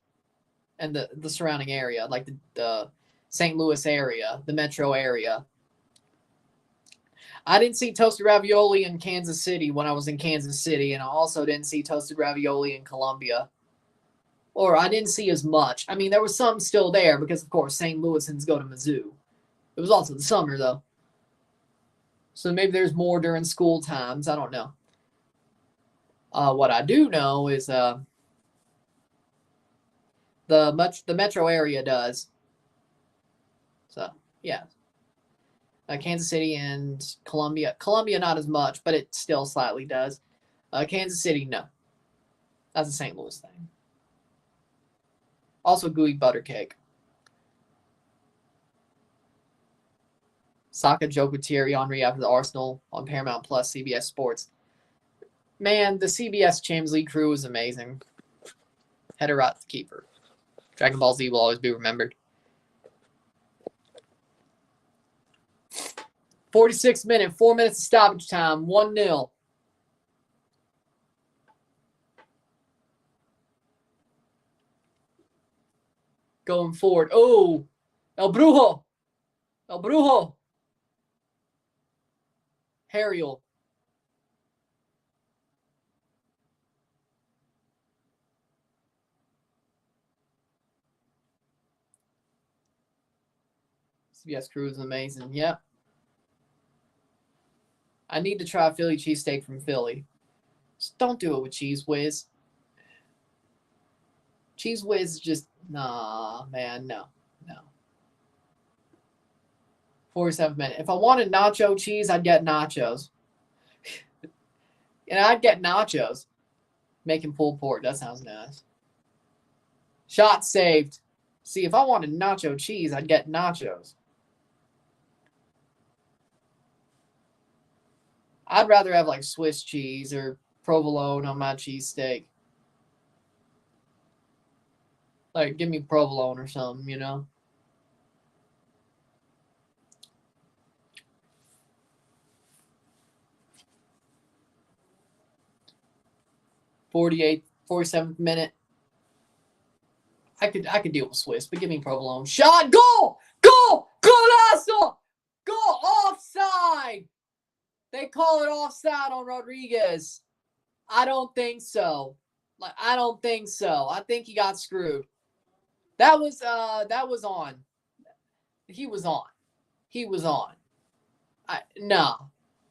and the surrounding area, like the St. Louis area, the metro area. I didn't see toasted ravioli in Kansas City when I was in Kansas City, and I also didn't see toasted ravioli in Columbia. Or I didn't see as much. I mean, there was some still there because, of course, St. Louisans go to Mizzou. It was also the summer, though. So maybe there's more during school times. I don't know. What I do know is the metro area does. So, yeah. Kansas City and Columbia. Columbia, not as much, but it still slightly does. Kansas City, no. That's a St. Louis thing. Also, gooey butter cake. Saka joke with Thierry Henry after the Arsenal on Paramount Plus, CBS Sports. Man, the CBS Champions League crew was amazing. Header right to the keeper. Dragon Ball Z will always be remembered. 46 minute, 4 minutes of stoppage time, 1-0. Going forward. Oh, El Brujo. El Brujo. Harriel. CBS crew is amazing. Yep. I need to try a Philly cheesesteak from Philly. Just don't do it with Cheese Whiz. Cheese Whiz is just, nah, man, no. 47 minutes. If I wanted nacho cheese, I'd get nachos. And I'd get nachos. Making pulled pork. That sounds nice. Shot saved. See, if I wanted nacho cheese, I'd get nachos. I'd rather have like Swiss cheese or provolone on my cheesesteak. Like, give me provolone or something, you know? '48, 47th minute. I could deal with Swiss, but give me provolone. Shot, goal! Goal! Golazo! Goal! Offside! They call it offside on Rodriguez. I don't think so. I don't think so. I think he got screwed. That was on. He was on.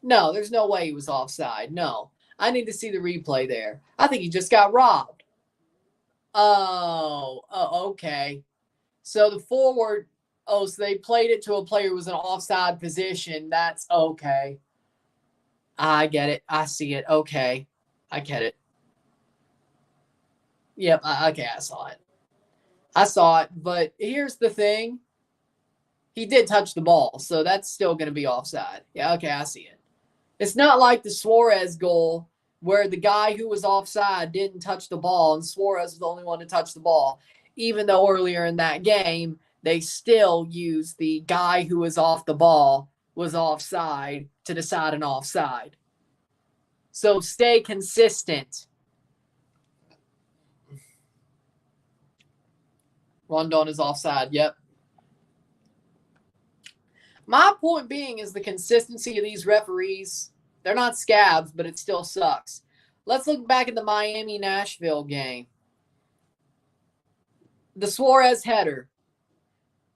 No, there's no way he was offside. No. I need to see the replay there. I think he just got robbed. Oh, okay. So the forward, so they played it to a player who was in an offside position. That's okay. I get it. I see it. Okay. I get it. Yep. Okay, I saw it. But here's the thing. He did touch the ball, so that's still going to be offside. Yeah, okay, I see it. It's not like the Suarez goal where the guy who was offside didn't touch the ball and Suarez was the only one to touch the ball. Even though earlier in that game, they still used the guy who was off the ball was offside to decide an offside. So stay consistent. Rondón is offside. Yep. My point being is the consistency of these referees. They're not scabs, but it still sucks. Let's look back at the Miami-Nashville game. The Suarez header.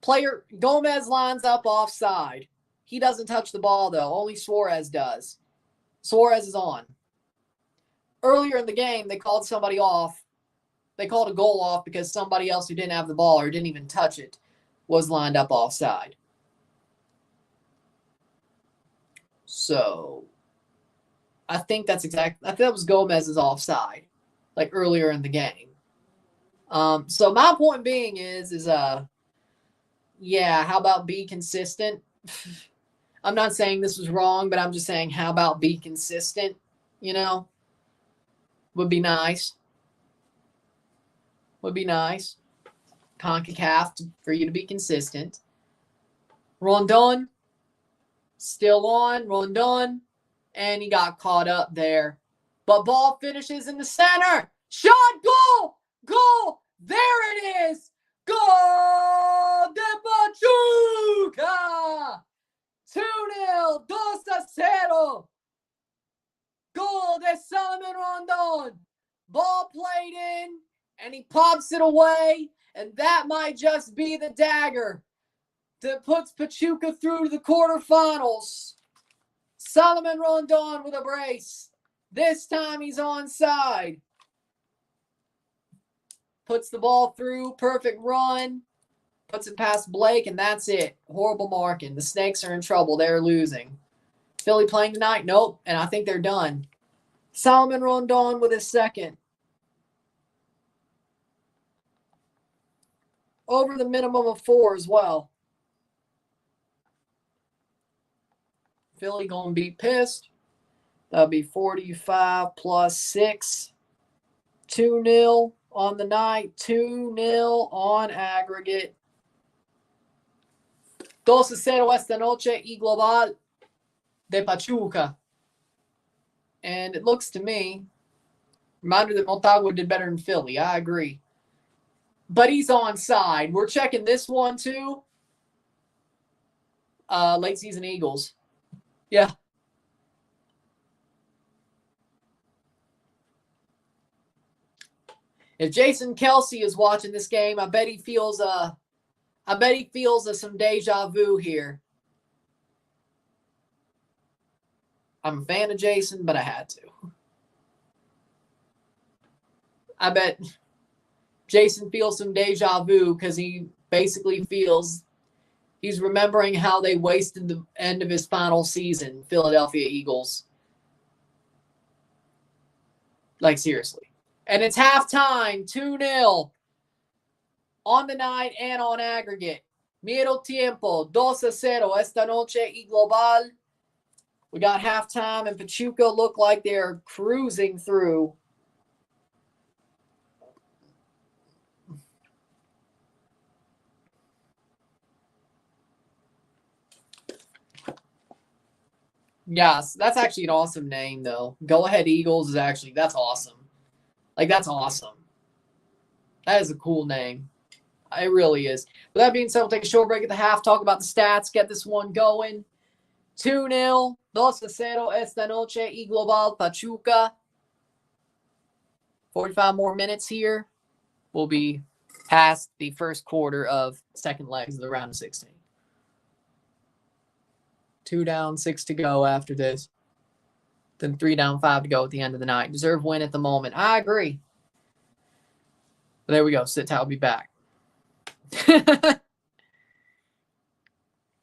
Player Gomez lines up offside. He doesn't touch the ball, though. Only Suarez does. Suarez is on. Earlier in the game, they called somebody off. They called a goal off because somebody else who didn't have the ball or didn't even touch it was lined up offside. So, I think that's exactly. I think that was Gomez's offside, like earlier in the game. So my point being is yeah. How about be consistent? I'm not saying this was wrong, but I'm just saying how about be consistent? You know, would be nice. Would be nice. CONCACAF for you to be consistent. Rondón. Still on, Rondón, and he got caught up there. But ball finishes in the center. Shot, goal, goal. There it is. Gol de Pachuca. 2-0, 2-0. Goal de Salomon Rondón. Ball played in, and he pops it away, and that might just be the dagger that puts Pachuca through to the quarterfinals. Solomon Rondón with a brace. This time he's onside. Puts the ball through. Perfect run. Puts it past Blake, and that's it. Horrible marking. The Snakes are in trouble. They're losing. Philly playing tonight? Nope. And I think they're done. Solomon Rondón with his second. Over the minimum of 4 as well. Philly going to be pissed. That'll be 45 plus 6. 2-0 on the night. 2-0 on aggregate. 2-0 esta noche y global de Pachuca. And it looks to me, reminder that Motagua did better than Philly. I agree. But he's onside. We're checking this one too. Late season Eagles. Yeah. If Jason Kelsey is watching this game, I bet he feels some deja vu here. I'm a fan of Jason, but I had to. I bet Jason feels some deja vu because he basically feels he's remembering how they wasted the end of his final season, Philadelphia Eagles. Like, seriously. And it's halftime, 2-0 on the night and on aggregate. Miro tiempo, 2-0 esta noche y global. We got halftime, and Pachuca look like they're cruising through. Yes, that's actually an awesome name, though. Go Ahead Eagles is actually, that's awesome. Like, that's awesome. That is a cool name. It really is. With that being said, we'll take a short break at the half, talk about the stats, get this one going. 2-0, 2-0 esta noche y global Pachuca. 45 more minutes here. We'll be past the first quarter of second legs of the round of 16. 2 down, 6 to go after this. Then 3 down, 5 to go at the end of the night. Deserve win at the moment. I agree. But there we go. Sit tight. I'll be back.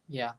Yeah.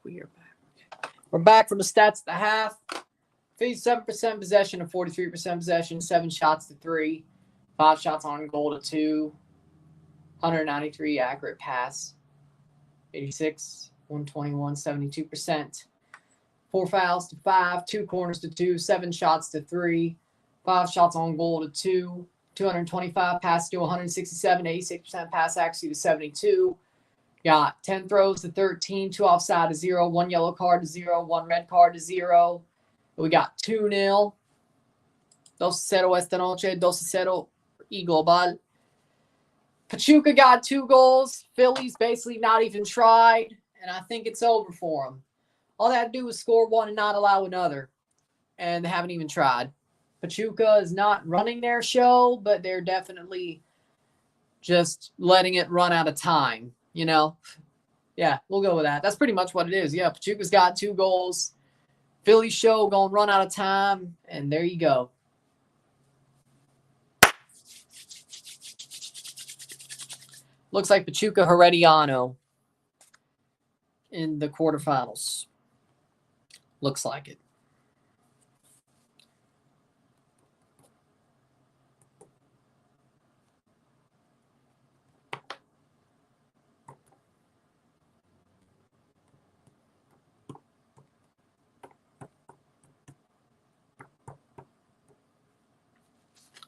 We are back. We're back from the stats at the half. Phillies 7% possession and 43% possession. 7 shots to 3. 5 shots on goal to 2. 193 accurate pass. 86, 121, 72%. 4 fouls to 5. 2 corners to 2. 7 shots to 3. 5 shots on goal to 2. 225 pass to 167. 86% pass accuracy to 72. Got 10 throws to 13, 2 offside to 0, 1 yellow card to 0, 1 red card to 0. We got 2-0. 2-0 esta noche, 2-0 y global. Pachuca got 2 goals. Phillies basically not even tried, and I think it's over for them. All they had to do was score 1 and not allow another, and they haven't even tried. Pachuca is not running their show, but they're definitely just letting it run out of time. You know, yeah, we'll go with that. That's pretty much what it is. Yeah, Pachuca's got 2 goals. Philly show going to run out of time, and there you go. Looks like Pachuca Herediano in the quarterfinals. Looks like it.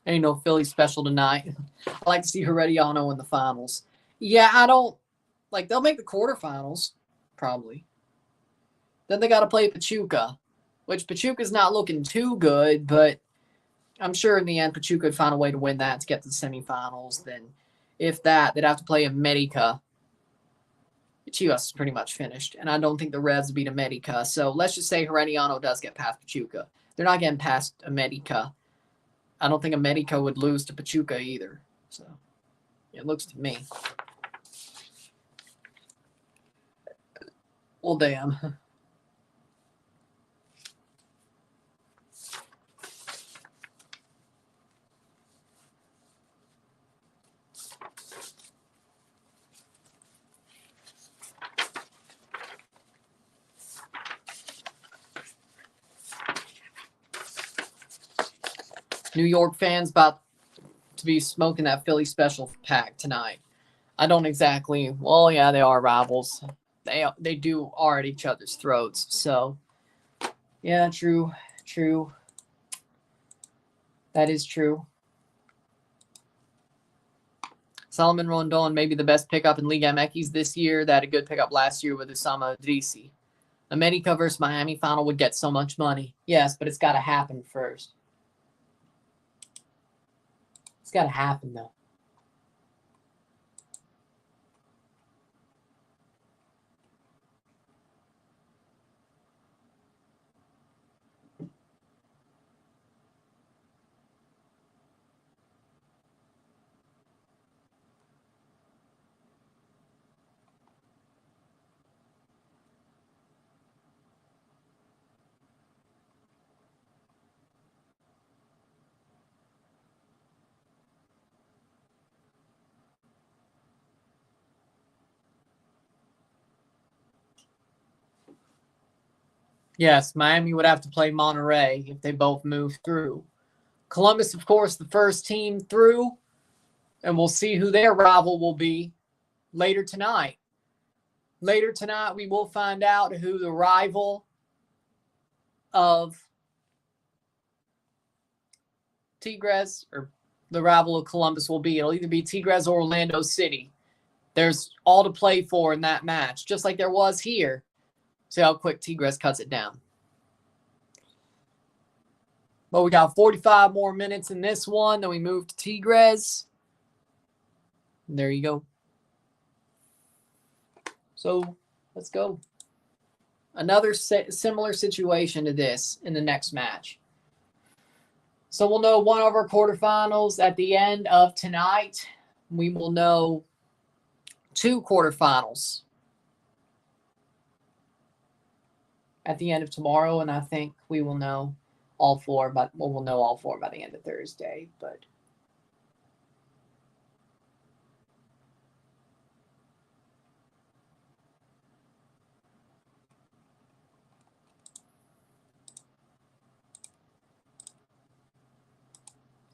Ain't no Philly special tonight. I like to see Herediano in the finals. Yeah, I don't like they'll make the quarterfinals, probably. Then they got to play Pachuca, which Pachuca's not looking too good, but I'm sure in the end Pachuca would find a way to win that to get to the semifinals. Then, if that, they'd have to play America. Chivas is pretty much finished, and I don't think the Revs beat America. So let's just say Herediano does get past Pachuca. They're not getting past America. I don't think America would lose to Pachuca either. So it looks to me. Well, damn. New York fans about to be smoking that Philly special pack tonight. I don't exactly. Well, yeah, they are rivals. They are at each other's throats. So, yeah, true. That is true. Solomon Rondón may be the best pickup in Liga MX this year. They had a good pickup last year with Usama Idrissi. America versus Miami final would get so much money. Yes, but it's got to happen first. It's got to happen, though. Yes, Miami would have to play Monterrey if they both move through. Columbus, of course, the first team through, and we'll see who their rival will be later tonight. Later tonight, we will find out who the rival of Tigres or the rival of Columbus will be. It'll either be Tigres or Orlando City. There's all to play for in that match, just like there was here. See how quick Tigres cuts it down. But we got 45 more minutes in this one. Then we move to Tigres. There you go. So let's go. Another similar situation to this in the next match. So we'll know one of our quarterfinals at the end of tonight. We will know 2 quarterfinals at the end of tomorrow, and I think we will know all 4, but we'll know all 4 by the end of Thursday. But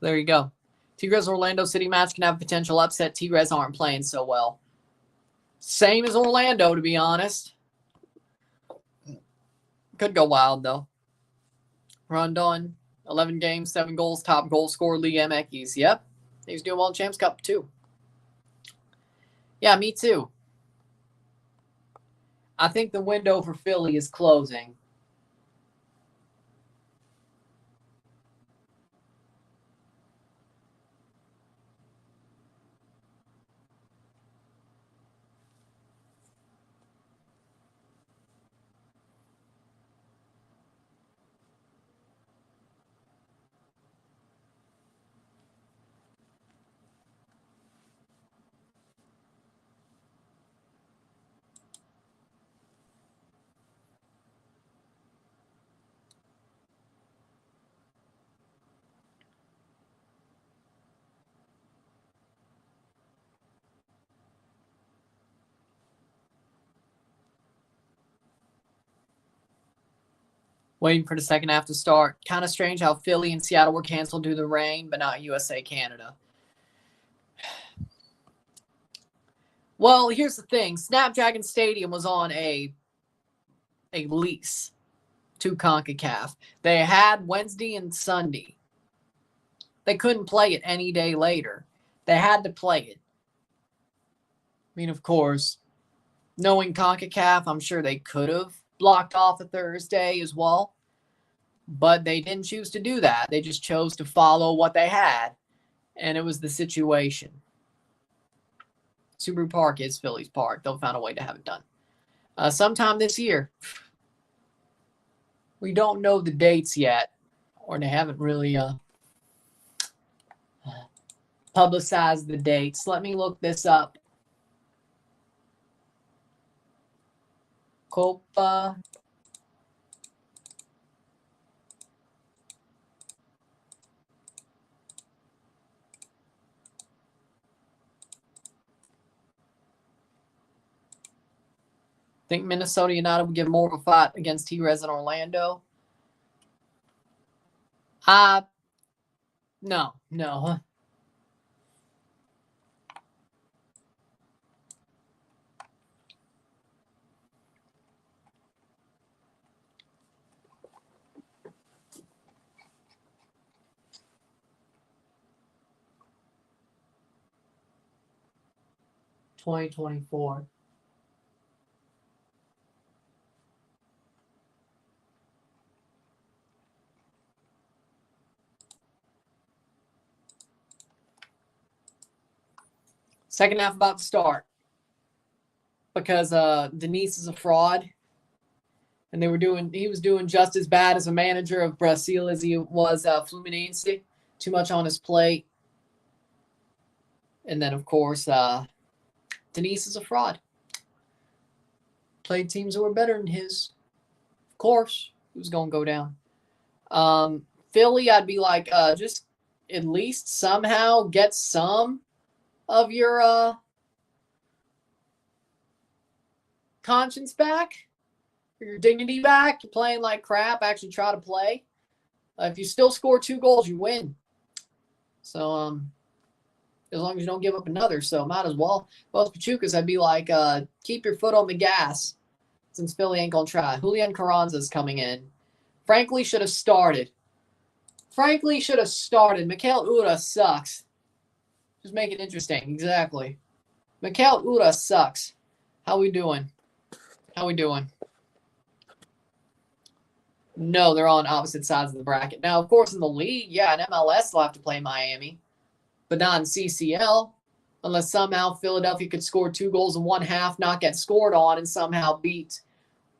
There you go. Tigres Orlando City match can have potential upset. Tigres aren't playing so well. Same as Orlando, to be honest. Could go wild, though. Rondón, 11 games, 7 goals, top goal scorer, Liam Ekis. Yep. He's doing well in Champs Cup, too. Yeah, me too. I think the window for Philly is closing. Waiting for the second half to start. Kind of strange how Philly and Seattle were canceled due to the rain, but not USA, Canada. Well, here's the thing. Snapdragon Stadium was on a lease to CONCACAF. They had Wednesday and Sunday. They couldn't play it any day later. They had to play it. I mean, of course, knowing CONCACAF, I'm sure they could have blocked off a Thursday as well. But they didn't choose to do that. They just chose to follow what they had. And it was the situation. Subaru Park is Philly's park. They'll find a way to have it done. Sometime this year. We don't know the dates yet. Or they haven't really publicized the dates. Let me look this up. Copa think Minnesota United would give more of a fight against Tigres in Orlando. No. 2024. Second half about to start. Because Denise is a fraud. And he was doing just as bad as a manager of Brazil as he was Fluminense. Too much on his plate. And then, of course, Denise is a fraud. Played teams that were better than his. Of course, he was going to go down. Philly, I'd be like, just at least somehow get some of your conscience back, or your dignity back. You're playing like crap. Actually try to play. If you still score 2 goals, you win. So, as long as you don't give up another. So, might as well. Well, Pachucas, I'd be like, keep your foot on the gas since Philly ain't going to try. Julian Carranza's coming in. Frankly, should have started. Mikel Ura sucks. Just make it interesting. Exactly. Mikel Ura sucks. How we doing? No, they're on opposite sides of the bracket. Now, of course, in the league, yeah, in MLS, they'll have to play Miami. But not in CCL, unless somehow Philadelphia could score 2 goals in one half, not get scored on, and somehow beat,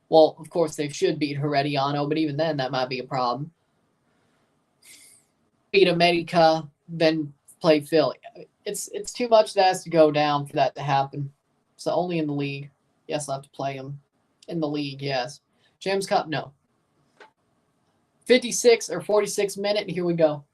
well, of course, they should beat Herediano, but even then, that might be a problem. Beat America, then play Philly. It's too much that has to go down for that to happen. So only in the league. Yes, I'll have to play them. In the league, yes. Champions Cup, no. 56 or 46 minute, here we go.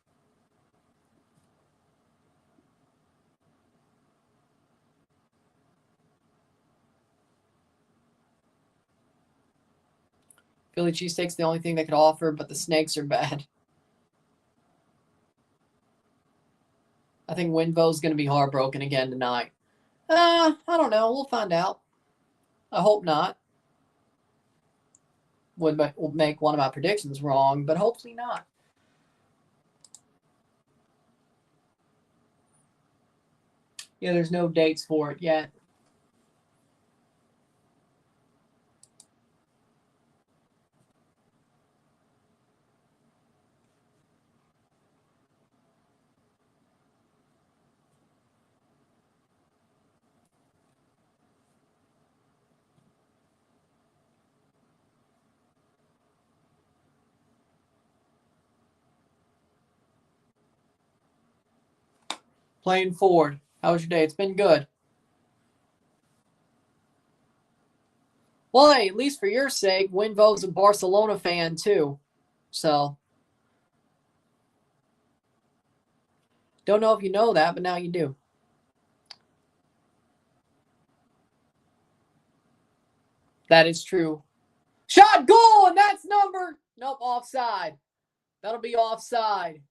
Philly cheesesteak's the only thing they could offer, but the snakes are bad. think Winvo's going to be heartbroken again tonight. I don't know. We'll find out. I hope not. Would make one of my predictions wrong, but hopefully not. Yeah, there's no dates for it yet. Playing Ford. How was your day? It's been good. Well, hey, at least for your sake, Winvo's a Barcelona fan too. So, don't know if you know that, but now you do. That is true. Shot, goal, and that's number. Nope, offside. That'll be offside.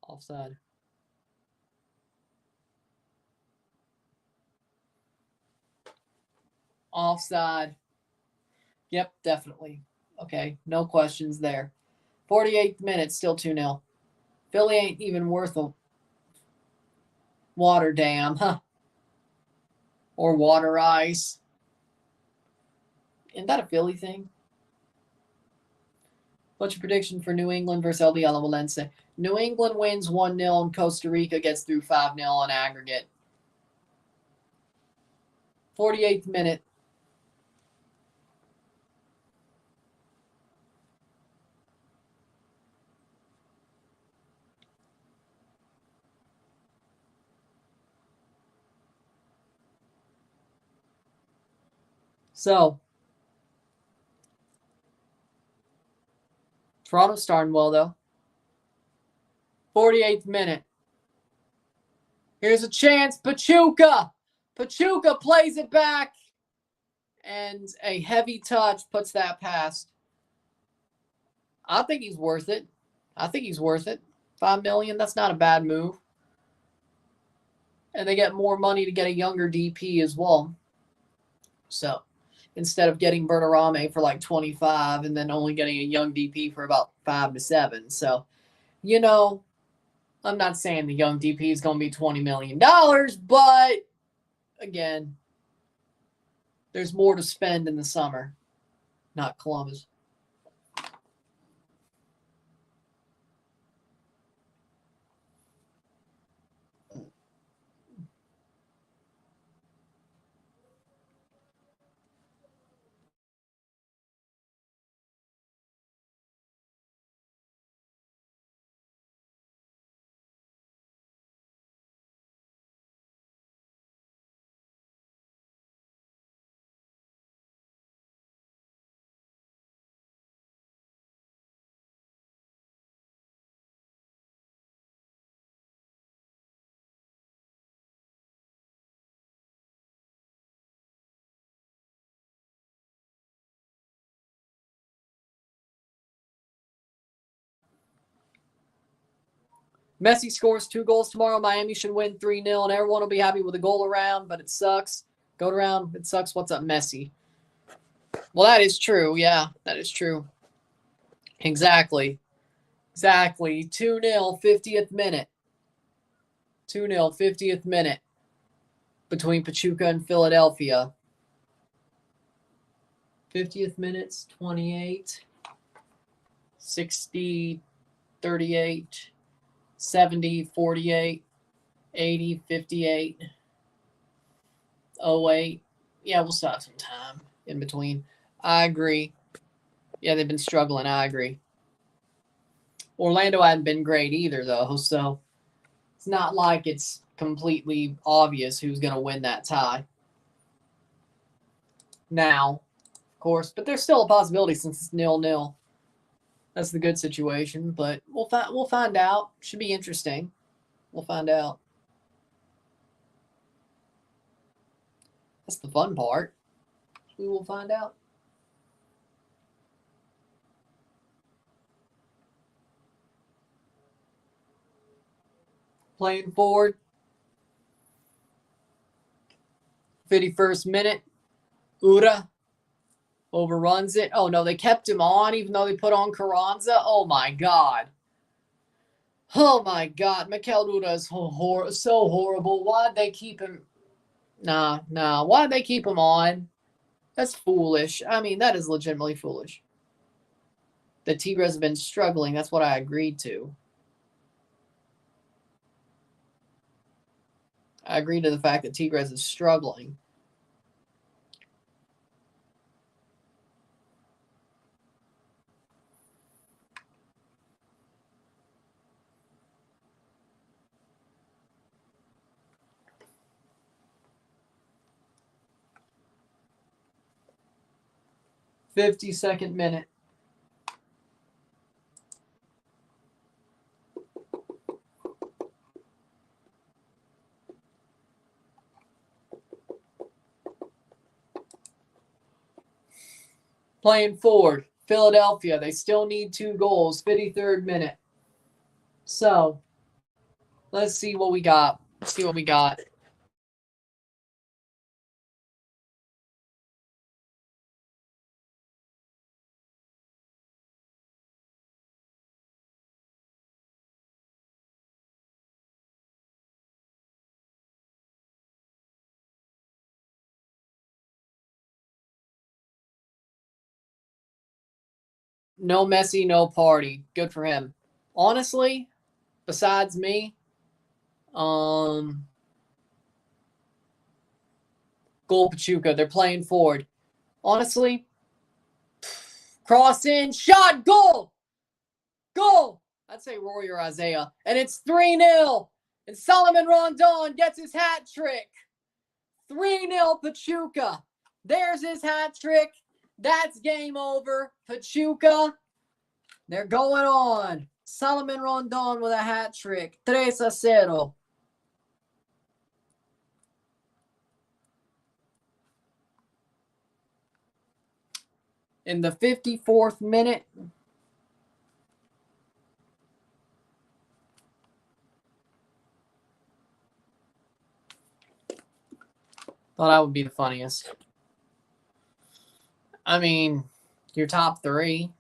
Offside. Offside. Yep, definitely. Okay, no questions there. 48th minute, still 2-0. Philly ain't even worth a water dam, huh? Or water ice. Isn't that a Philly thing? What's your prediction for New England versus LDL Valencia? New England wins 1-0 and Costa Rica gets through 5-0 on aggregate. 48th minute. So, Toronto's starting well, though. 48th minute. Here's a chance. Pachuca. Pachuca plays it back. And a heavy touch puts that past. I think he's worth it. I think he's worth it. $5 million, that's not a bad move. And they get more money to get a younger DP as well. So, instead of getting Bertarame for like 25 and then only getting a young DP for about 5 to 7. So, you know, I'm not saying the young DP is going to be $20 million, but again, there's more to spend in the summer, not Columbus. Messi scores 2 goals tomorrow. Miami should win 3-0, and everyone will be happy with a goal around, but it sucks. Go around, it sucks. What's up, Messi? Well, that is true. Yeah, that is true. Exactly. 2-0, 50th minute. 2-0, 50th minute between Pachuca and Philadelphia. 50th minutes, 28, 60, 38, 70, 48, 80, 58, 08. Yeah, we'll still have some time in between. I agree. Yeah, they've been struggling. I agree. Orlando hadn't been great either, though, so it's not like it's completely obvious who's going to win that tie. Now, of course, but there's still a possibility since it's 0-0. That's the good situation, but we'll find out. Should be interesting. We'll find out. That's the fun part. We will find out. playing forward. 51st minute. Ura overruns it. Oh, no, they kept him on even though they put on Carranza. Oh, my God. Oh, my God. Mikel Ura is so horrible. Why'd they keep him? Nah. Why'd they keep him on? That's foolish. I mean, that is legitimately foolish. The Tigres have been struggling. That's what I agreed to. I agreed to the fact that Tigres is struggling. "52nd minute. Playing forward. Philadelphia. They still need 2 goals. 53rd minute. So, let's see what we got. No Messi, no party. Good for him. Honestly, besides me, goal Pachuca. They're playing forward. Honestly, cross in, shot, goal! Goal! I'd say Rory or Isaiah. And it's 3-0. And Solomon Rondón gets his hat trick. 3-0 Pachuca. There's his hat trick. That's game over. Pachuca, they're going on. Solomon Rondón with a hat trick. 3-0. In the 54th minute, thought that would be the funniest. I mean, your top 3.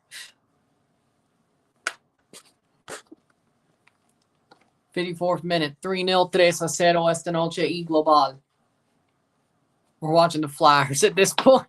54th minute, 3-0, 3-0 esta noche y global. We're watching the Flyers at this point.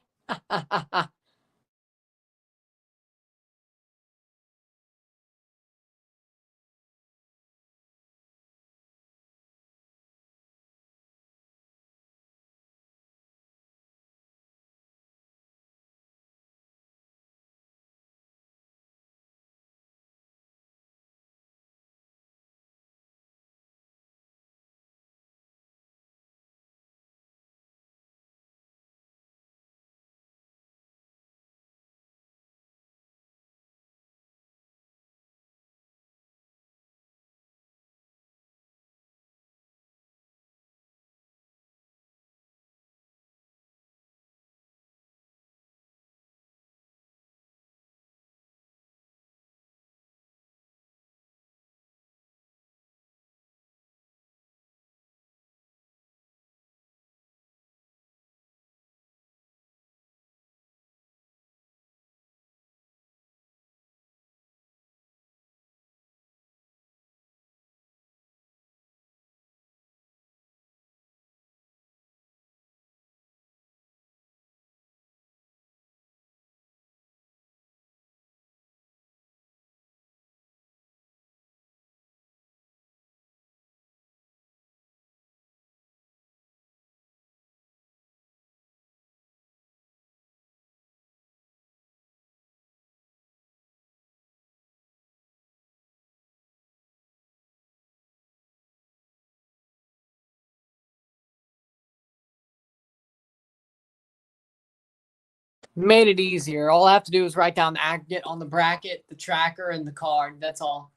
Made it easier. All I have to do is write down the aggregate on the bracket, the tracker, and the card. That's all.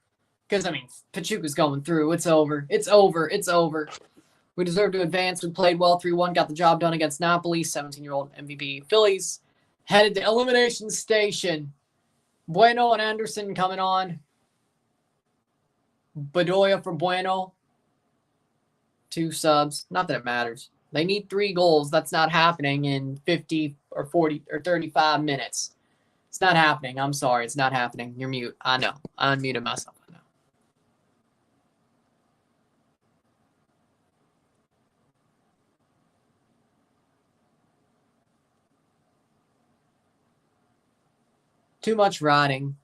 Because, I mean, Pachuca's going through. It's over. We deserve to advance. We played well 3-1, got the job done against Napoli, 17-year-old MVP. Phillies headed to elimination station. Bueno and Anderson coming on. Bedoya for Bueno. 2 subs. Not that it matters. They need 3 goals. That's not happening in 50 or 40 or 35 minutes. It's not happening. I'm sorry. It's not happening. You're mute. I know. I unmuted myself. I know. Too much riding.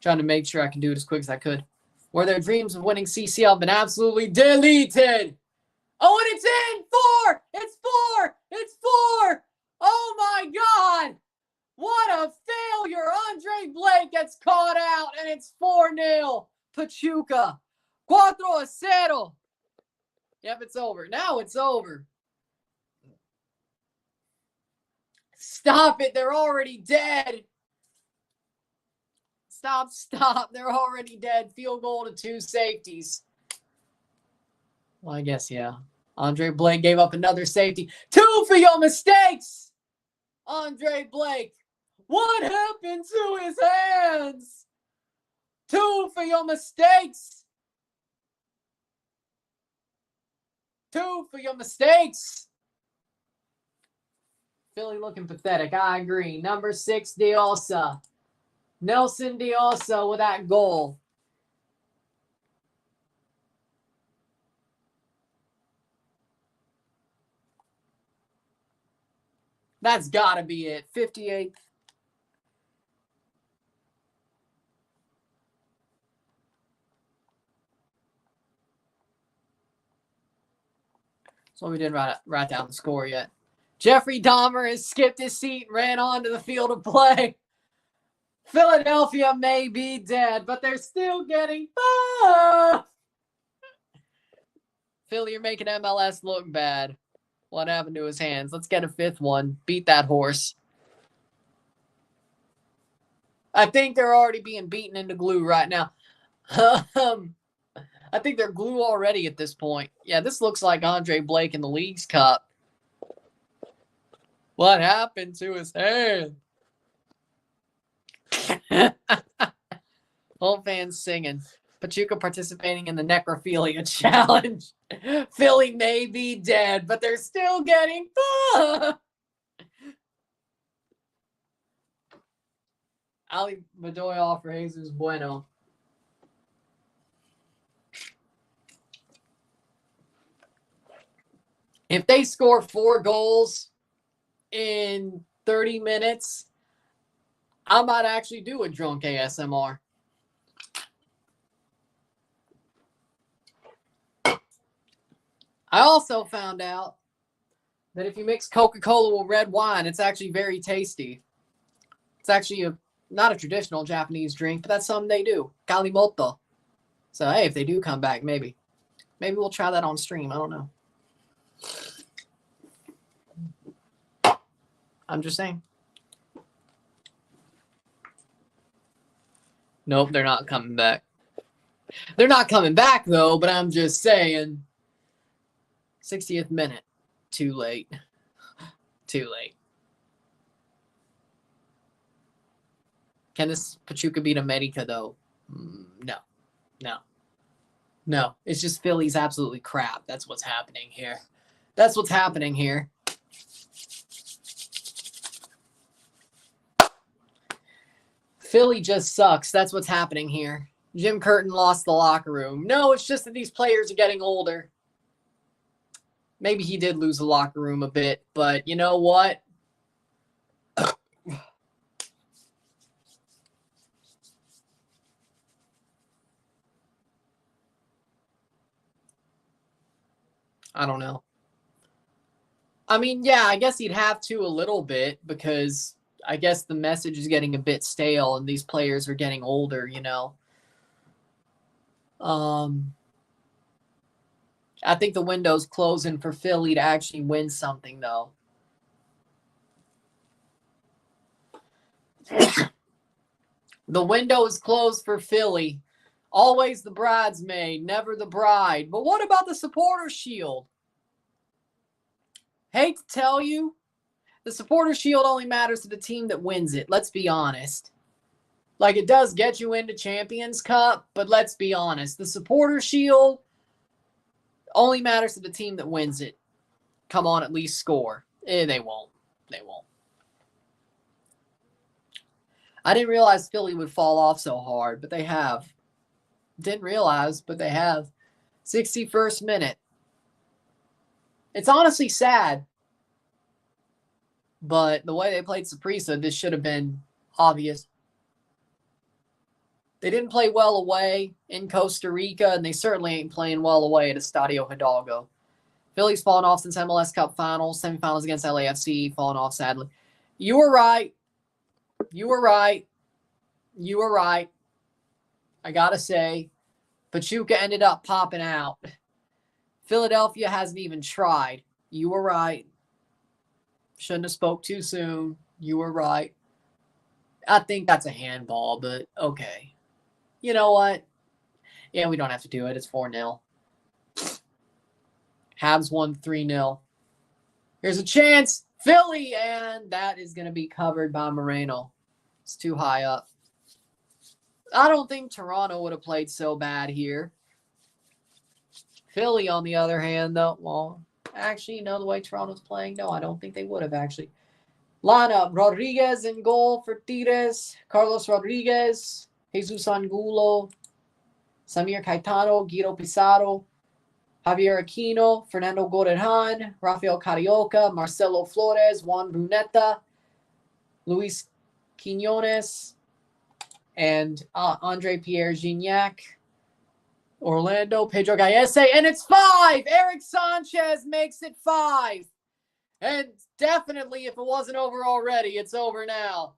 Trying to make sure I can do it as quick as I could. Where their dreams of winning CCL have been absolutely deleted. Oh, and it's in! 4! It's 4! It's 4! Oh, my God! What a failure! Andre Blake gets caught out, and it's 4-0. Pachuca. 4-0. Yep, it's over. Now it's over. Stop it. They're already dead. Stop. They're already dead. Field goal to 2 safeties. Well, I guess, yeah. Andre Blake gave up another safety. 2 for your mistakes, Andre Blake. What happened to his hands? 2 for your mistakes. 2 for your mistakes. Philly looking pathetic. I agree. Number 6, Diosa. Nelson Diosa with that goal. That's got to be it. 58th. So we didn't write down the score yet. Jeffrey Dahmer has skipped his seat and ran onto the field of play. Philadelphia may be dead, but they're still getting far. Philly, you're making MLS look bad. What happened to his hands? Let's get a 5th one. Beat that horse. I think they're already being beaten into glue right now. I think they're glue already at this point. Yeah, this looks like Andre Blake in the Leagues Cup. What happened to his hand? Whole fans singing. Pachuca participating in the necrophilia challenge. Philly may be dead, but they're still getting Ali Bedoya for Jesus Bueno. If they score 4 goals in 30 minutes, I might actually do a drunk ASMR. I also found out that if you mix Coca-Cola with red wine, it's actually very tasty. It's actually not a traditional Japanese drink, but that's something they do. Kalimoto. So, hey, if they do come back, maybe. Maybe we'll try that on stream. I don't know. I'm just saying. Nope, they're not coming back. They're not coming back, though, but I'm just saying. 60th minute. Too late. Too late. Can this Pachuca beat America, though? No. No. No. It's just Philly's absolutely crap. That's what's happening here. That's what's happening here. Philly just sucks. That's what's happening here. Jim Curtin lost the locker room. No, it's just that these players are getting older. Maybe he did lose the locker room a bit, but you know what? I don't know. I mean, yeah, I guess he'd have to a little bit because I guess the message is getting a bit stale and these players are getting older, you know. I think the window's closing for Philly to actually win something, though. The window is closed for Philly. Always the bridesmaid, never the bride. But what about the supporter shield? Hate to tell you, the supporter shield only matters to the team that wins it. Let's be honest. Like, it does get you into Champions Cup, but let's be honest. The Supporter Shield only matters to the team that wins it. Come on, at least score. They won't. They won't. I didn't realize Philly would fall off so hard, but they have. Didn't realize, but they have. 61st minute. It's honestly sad. But the way they played Saprissa, this should have been obvious. They didn't play well away in Costa Rica, and they certainly ain't playing well away at Estadio Hidalgo. Philly's fallen off since MLS Cup Finals, semifinals against LAFC, fallen off sadly. You were right. You were right. You were right. I gotta say, Pachuca ended up popping out. Philadelphia hasn't even tried. You were right. Shouldn't have spoke too soon. You were right. I think that's a handball, but okay. You know what? Yeah, we don't have to do it. It's 4-0. Habs won 3-0. Here's a chance. Philly, and that is going to be covered by Moreno. It's too high up. I don't think Toronto would have played so bad here. Philly, on the other hand, though, well, actually, the way Toronto's playing, no, I don't think they would have actually. Lineup, Rodriguez in goal for Tigres, Carlos Rodriguez, Jesus Angulo, Samir Caetano, Guido Pizarro, Javier Aquino, Fernando Gorejan, Rafael Carioca, Marcelo Flores, Juan Bruneta, Luis Quinones, and Andre Pierre Gignac, Orlando, Pedro Gallese, and it's 5! Eric Sanchez makes it 5. And definitely, if it wasn't over already, it's over now.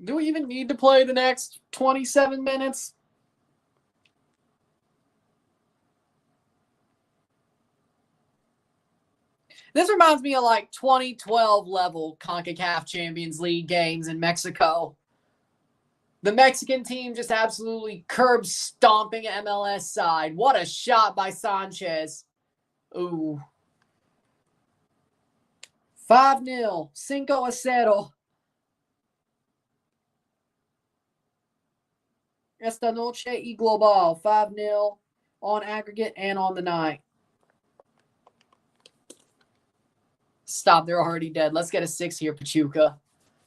Do we even need to play the next 27 minutes? This reminds me of like 2012 level CONCACAF Champions League games in Mexico. The Mexican team just absolutely curb stomping MLS side. What a shot by Sanchez. Ooh. 5-0. 5-0. Esta noche y global. 5-0 on aggregate and on the night. Stop. They're already dead. Let's get a 6 here, Pachuca.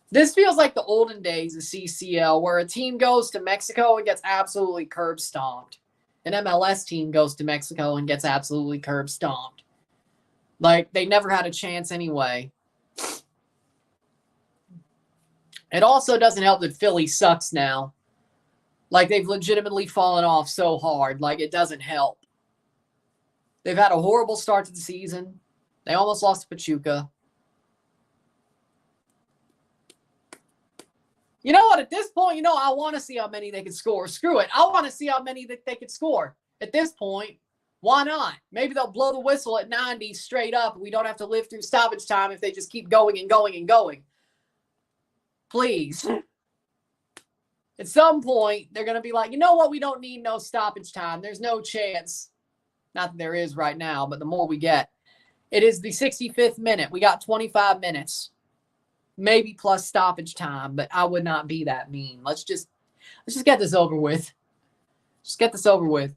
This feels like the olden days of CCL, where a team goes to Mexico and gets absolutely curb stomped. An MLS team goes to Mexico and gets absolutely curb stomped. Like, they never had a chance anyway. It also doesn't help that Philly sucks now. Like, they've legitimately fallen off so hard. Like, it doesn't help. They've had a horrible start to the season. They almost lost to Pachuca. You know what? At this point, I want to see how many they could score. Screw it. I want to see how many that they could score. At this point, why not? Maybe they'll blow the whistle at 90 straight up. And we don't have to live through stoppage time if they just keep going and going and going. Please. At some point, they're going to be like, you know what? We don't need no stoppage time. There's no chance. Not that there is right now, but the more we get. It is the 65th minute. We got 25 minutes. Maybe plus stoppage time, but I would not be that mean. Let's just get this over with. Just get this over with.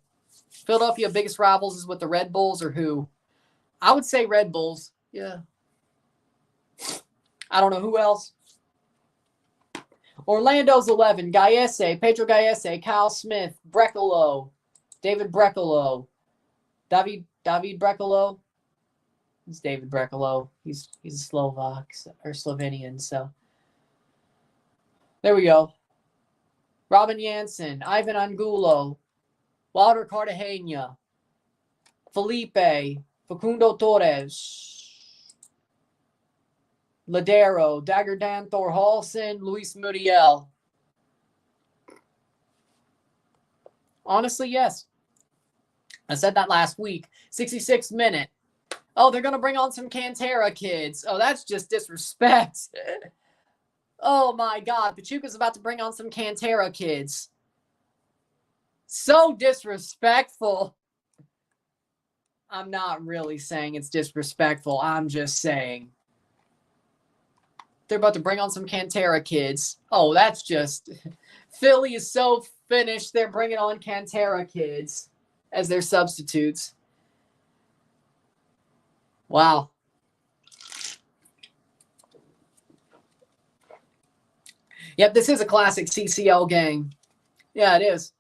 Philadelphia biggest rivals is with the Red Bulls or who? I would say Red Bulls. Yeah. I don't know who else. Orlando's 11. Gallese, Pedro Gallese, Kyle Smith, Brekalo, David Brekalo, David Brekalo. It's David Brekalo. He's a Slovak or Slovenian, so there we go. Robin Jansen, Ivan Angulo, Walter Cartagena, Felipe, Facundo Torres, Ladero, Dagerdan Thorhalson, Luis Muriel. Honestly, yes. I said that last week. 66th minute. Oh, they're going to bring on some Cantera kids. Oh, that's just disrespect. Oh, my God. Pachuca's about to bring on some Cantera kids. So disrespectful. I'm not really saying it's disrespectful. I'm just saying. They're about to bring on some Cantera kids. Oh, that's just... Philly is so finished. They're bringing on Cantera kids as their substitutes. Wow. Yep, this is a classic CCL game. Yeah, it is.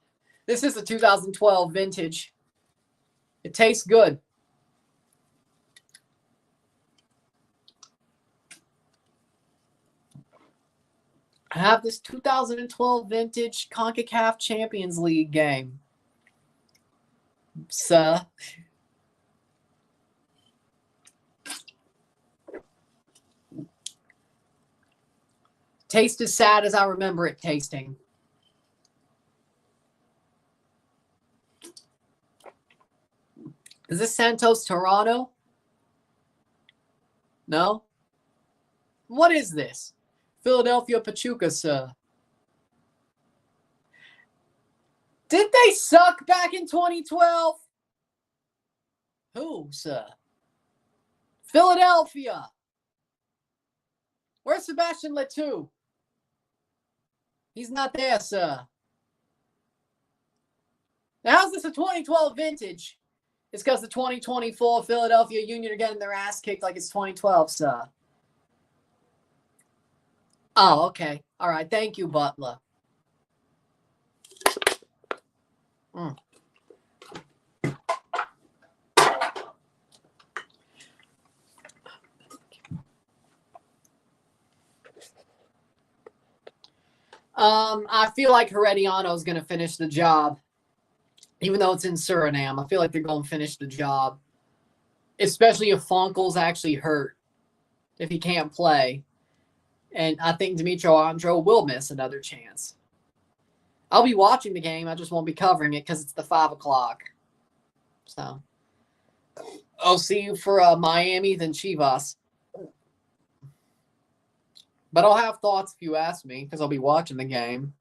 This is the 2012 vintage. It tastes good. I have this 2012 vintage CONCACAF Champions League game. So, taste as sad as I remember it tasting. Is this Santos Toronto? No? What is this? Philadelphia Pachuca, sir. Did they suck back in 2012? Who, sir? Philadelphia. Where's Sebastian Letou? He's not there, sir. Now, how's this a 2012 vintage? It's because the 2024 Philadelphia Union are getting their ass kicked like it's 2012, sir. Oh, okay. All right. Thank you, Butler. I feel like Herediano is going to finish the job. Even though it's in Suriname, I feel like they're going to finish the job. Especially if Fonkel's actually hurt. If he can't play. And I think Dimitro Andro will miss another chance. I'll be watching the game. I just won't be covering it because it's the 5 o'clock. So, I'll see you for Miami, then Chivas. But I'll have thoughts if you ask me because I'll be watching the game.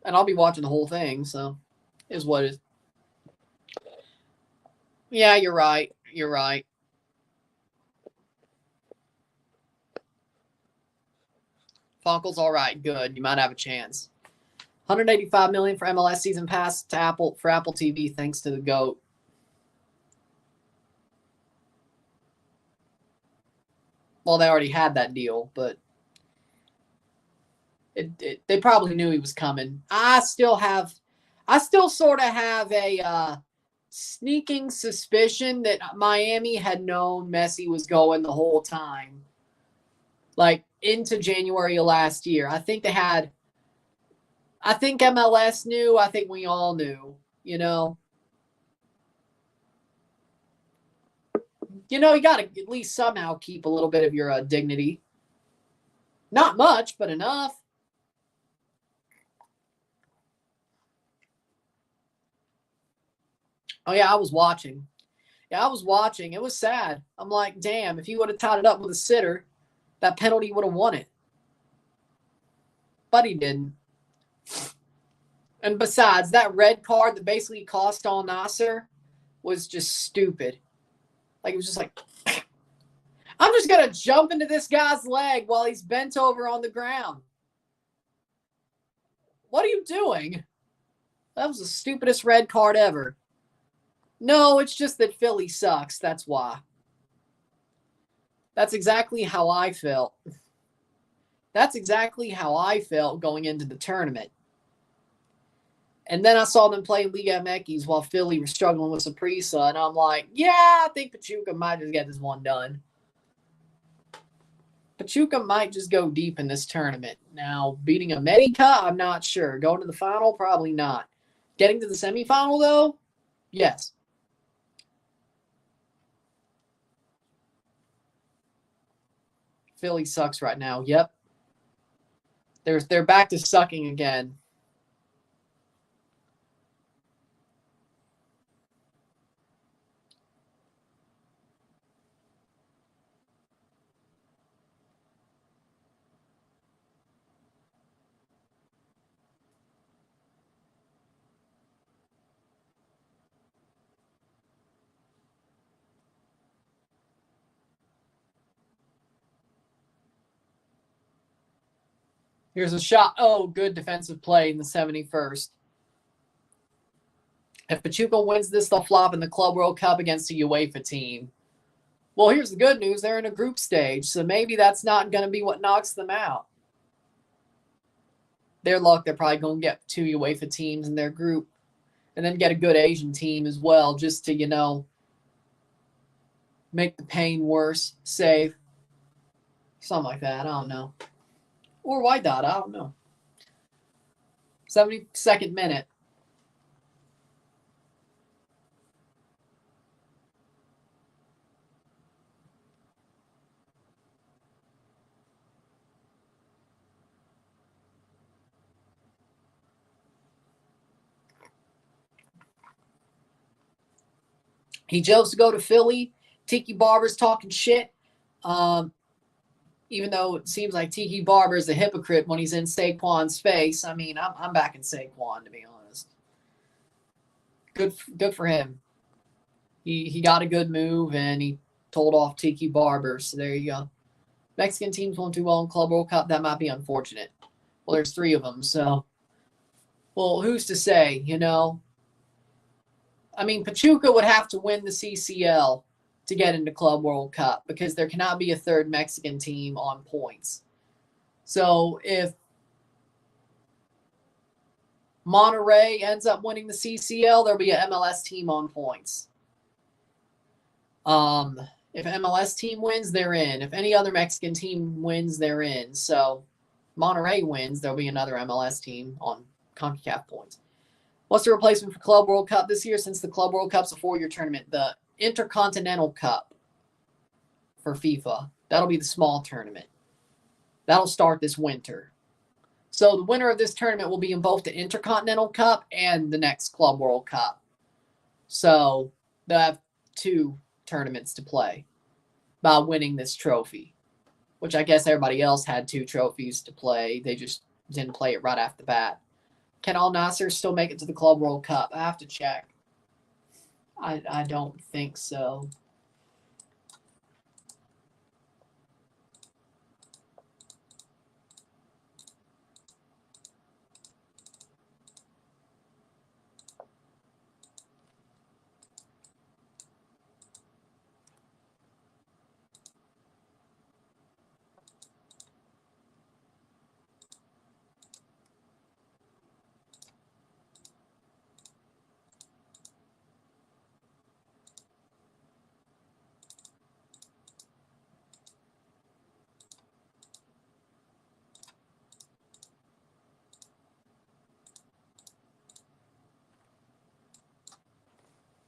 And I'll be watching the whole thing, so is what it is. Yeah, you're right. You're right. Fonkel's all right. Good. You might have a chance. $185 million for MLS season pass to Apple for Apple TV, thanks to the GOAT. Well, they already had that deal, but they probably knew he was coming. I still sort of have a sneaking suspicion that Miami had known Messi was going the whole time, like into January of last year. I think MLS knew. I think we all knew, you know. You got to at least somehow keep a little bit of your dignity. Not much, but enough. Oh, yeah, I was watching. It was sad. I'm like, damn, if he would have tied it up with a sitter, that penalty would have won it. But he didn't. And besides, that red card that basically cost Al Nasser was just stupid. Like, it was just like, I'm just going to jump into this guy's leg while he's bent over on the ground. What are you doing? That was the stupidest red card ever. No, it's just that Philly sucks. That's why. That's exactly how I felt. That's exactly how I felt going into the tournament. And then I saw them play Liga MX while Philly was struggling with Saprissa, and I'm like, yeah, I think Pachuca might just get this one done. Pachuca might just go deep in this tournament. Now, beating America, I'm not sure. Going to the final, probably not. Getting to the semifinal, though, yes. Philly sucks right now. Yep. They're back to sucking again. Here's a shot. Oh, good defensive play in the 71st. If Pachuca wins this, they'll flop in the Club World Cup against a UEFA team. Well, here's the good news. They're in a group stage, so maybe that's not going to be what knocks them out. Their luck, they're probably going to get 2 UEFA teams in their group and then get a good Asian team as well just to, make the pain worse, save. Something like that. I don't know. Or why not? I don't know. 72nd minute. He chose to go to Philly. Tiki Barber's talking shit. Even though it seems like Tiki Barber is a hypocrite when he's in Saquon's face. I mean, I'm backing Saquon, to be honest. Good for him. He got a good move, and he told off Tiki Barber. So there you go. Mexican teams won't do well in Club World Cup. That might be unfortunate. Well, there's 3 of them, so. Well, who's to say, I mean, Pachuca would have to win the CCL to get into Club World Cup because there cannot be a 3rd Mexican team on points. So if Monterrey ends up winning the CCL, there'll be an MLS team on points. If MLS team wins, they're in. If any other Mexican team wins, they're in. So Monterrey wins, there'll be another MLS team on CONCACAF points. What's the replacement for Club World Cup this year since the Club World Cup's a 4-year tournament? The Intercontinental Cup for FIFA. That'll be the small tournament. That'll start this winter. So the winner of this tournament will be in both the Intercontinental Cup and the next Club World Cup. So they'll have 2 tournaments to play by winning this trophy, which I guess everybody else had 2 trophies to play. They just didn't play it right off the bat. Can Al Nassr still make it to the Club World Cup? I have to check. I don't think so.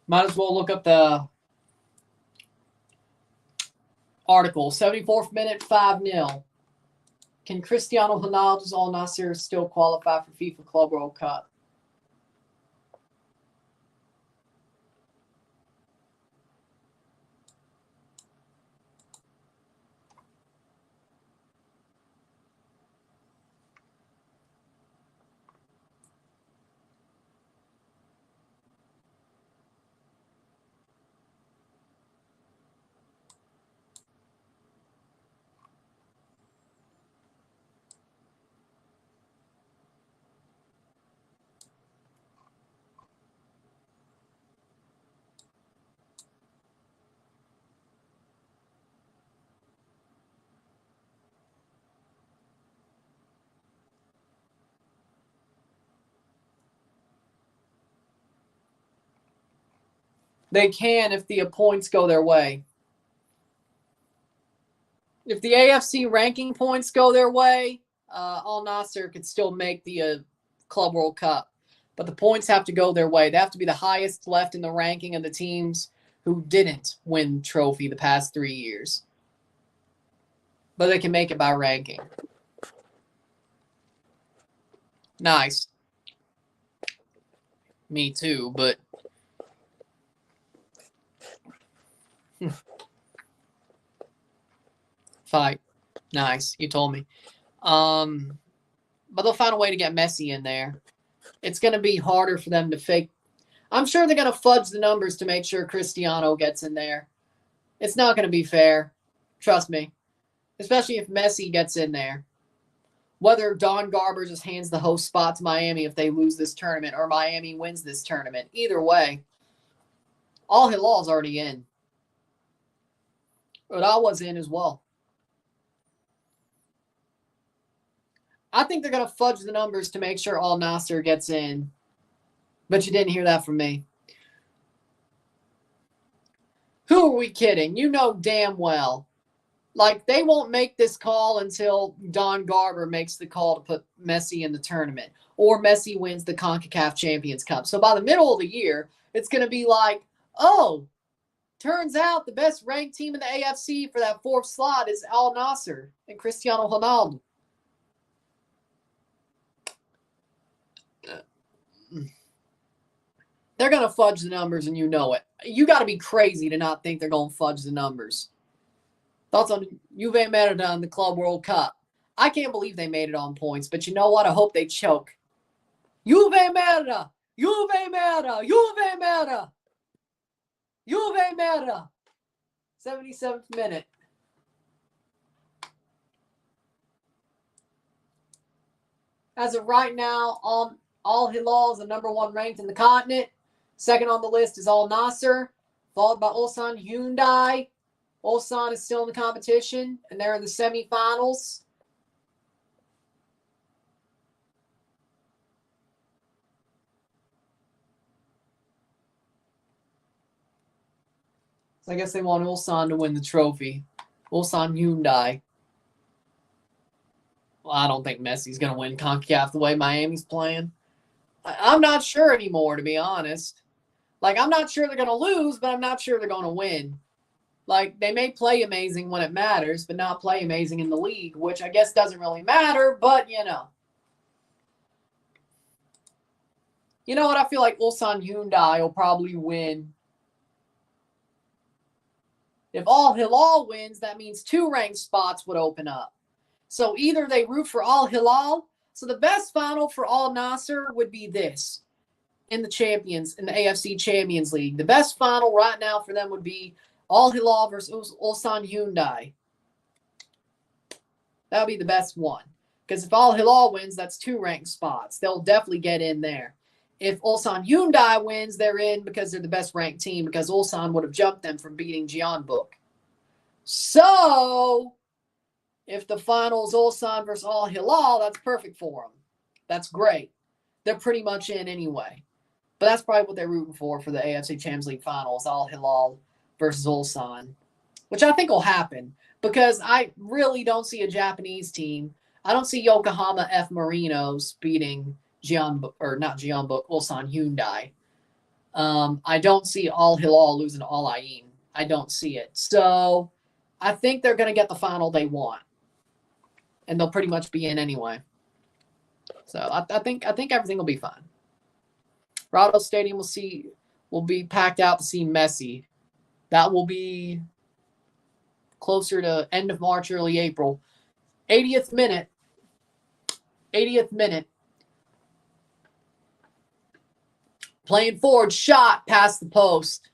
Might as well look up the article. 74th minute, 5-0. Can Cristiano Ronaldo's Al Nassr still qualify for FIFA Club World Cup? They can if the points go their way. If the AFC ranking points go their way, Al Nassr could still make the Club World Cup. But the points have to go their way. They have to be the highest left in the ranking of the teams who didn't win trophy the past 3 years. But they can make it by ranking. Nice. Me too, but fight. Nice. You told me. But they'll find a way to get Messi in there. It's going to be harder for them to fake. I'm sure they're going to fudge the numbers to make sure Cristiano gets in there. It's not going to be fair. Trust me. Especially if Messi gets in there. whether Don Garber just hands the host spot to Miami if they lose this tournament or Miami wins this tournament. Either way, Al Hilal's already in. But I was in as well. I think they're going to fudge the numbers to make sure Al Nassr gets in. But you didn't hear that from me. Who are we kidding? You know damn well. Like, they won't make this call until Don Garber makes the call to put Messi in the tournament. Or Messi wins the CONCACAF Champions Cup. So by the middle of the year, it's going to be like, oh, turns out the best ranked team in the AFC for that fourth slot is Al Nassr and Cristiano Ronaldo. They're going to fudge the numbers, and you know it. You got to be crazy to not think they're going to fudge the numbers. Thoughts on Juve Merida in the Club World Cup? I can't believe they made it on points, but you know what? I hope they choke. Juve Merida! Juve Merida! Juve Merida! Juve Merida! 77th minute. As of right now, Al Hilal is the number one ranked in the continent. Second on the list is Al Nassr, followed by Ulsan Hyundai. Ulsan is still in the competition, and they're in the semifinals. So I guess they want Ulsan to win the trophy. Ulsan Hyundai. Well, I don't think Messi's going to win CONCACAF the way Miami's playing. I'm not sure anymore, to be honest. Like, I'm not sure they're going to lose, but I'm not sure they're going to win. Like, they may play amazing when it matters, but not play amazing in the league, which I guess doesn't really matter, but, you know. You know what? I feel like Ulsan Hyundai will probably win. If Al Hilal wins, that means 2 ranked spots would open up. So either they root for Al Hilal. So the best final for Al Nassr would be this. In the AFC Champions League. The best final right now for them would be Al Hilal versus Ulsan Hyundai. That would be the best one. Because if Al Hilal wins, that's 2 ranked spots. They'll definitely get in there. If Ulsan Hyundai wins, they're in because they're the best ranked team, because Ulsan would have jumped them from beating Jeonbuk. So, if the final is Ulsan versus Al Hilal, that's perfect for them. That's great. They're pretty much in anyway. But that's probably what they're rooting for the AFC Champions League finals, Al Hilal versus Ulsan, which I think will happen because I really don't see a Japanese team. I don't see Yokohama F. Marinos beating Ulsan Hyundai. I don't see Al Hilal losing to Al Ain. I don't see it. So I think they're going to get the final they want. And they'll pretty much be in anyway. So I think everything will be fine. Rado Stadium will be packed out to see Messi. That will be closer to end of March, early April. 80th minute. Playing forward, shot past the post.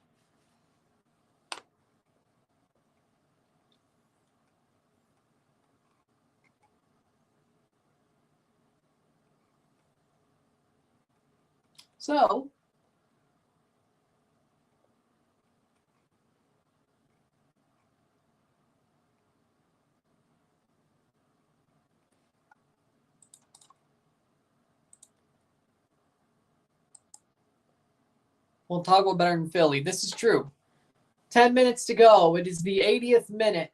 So, Montague better than Philly. This is true. 10 minutes to go. It is the 80th minute.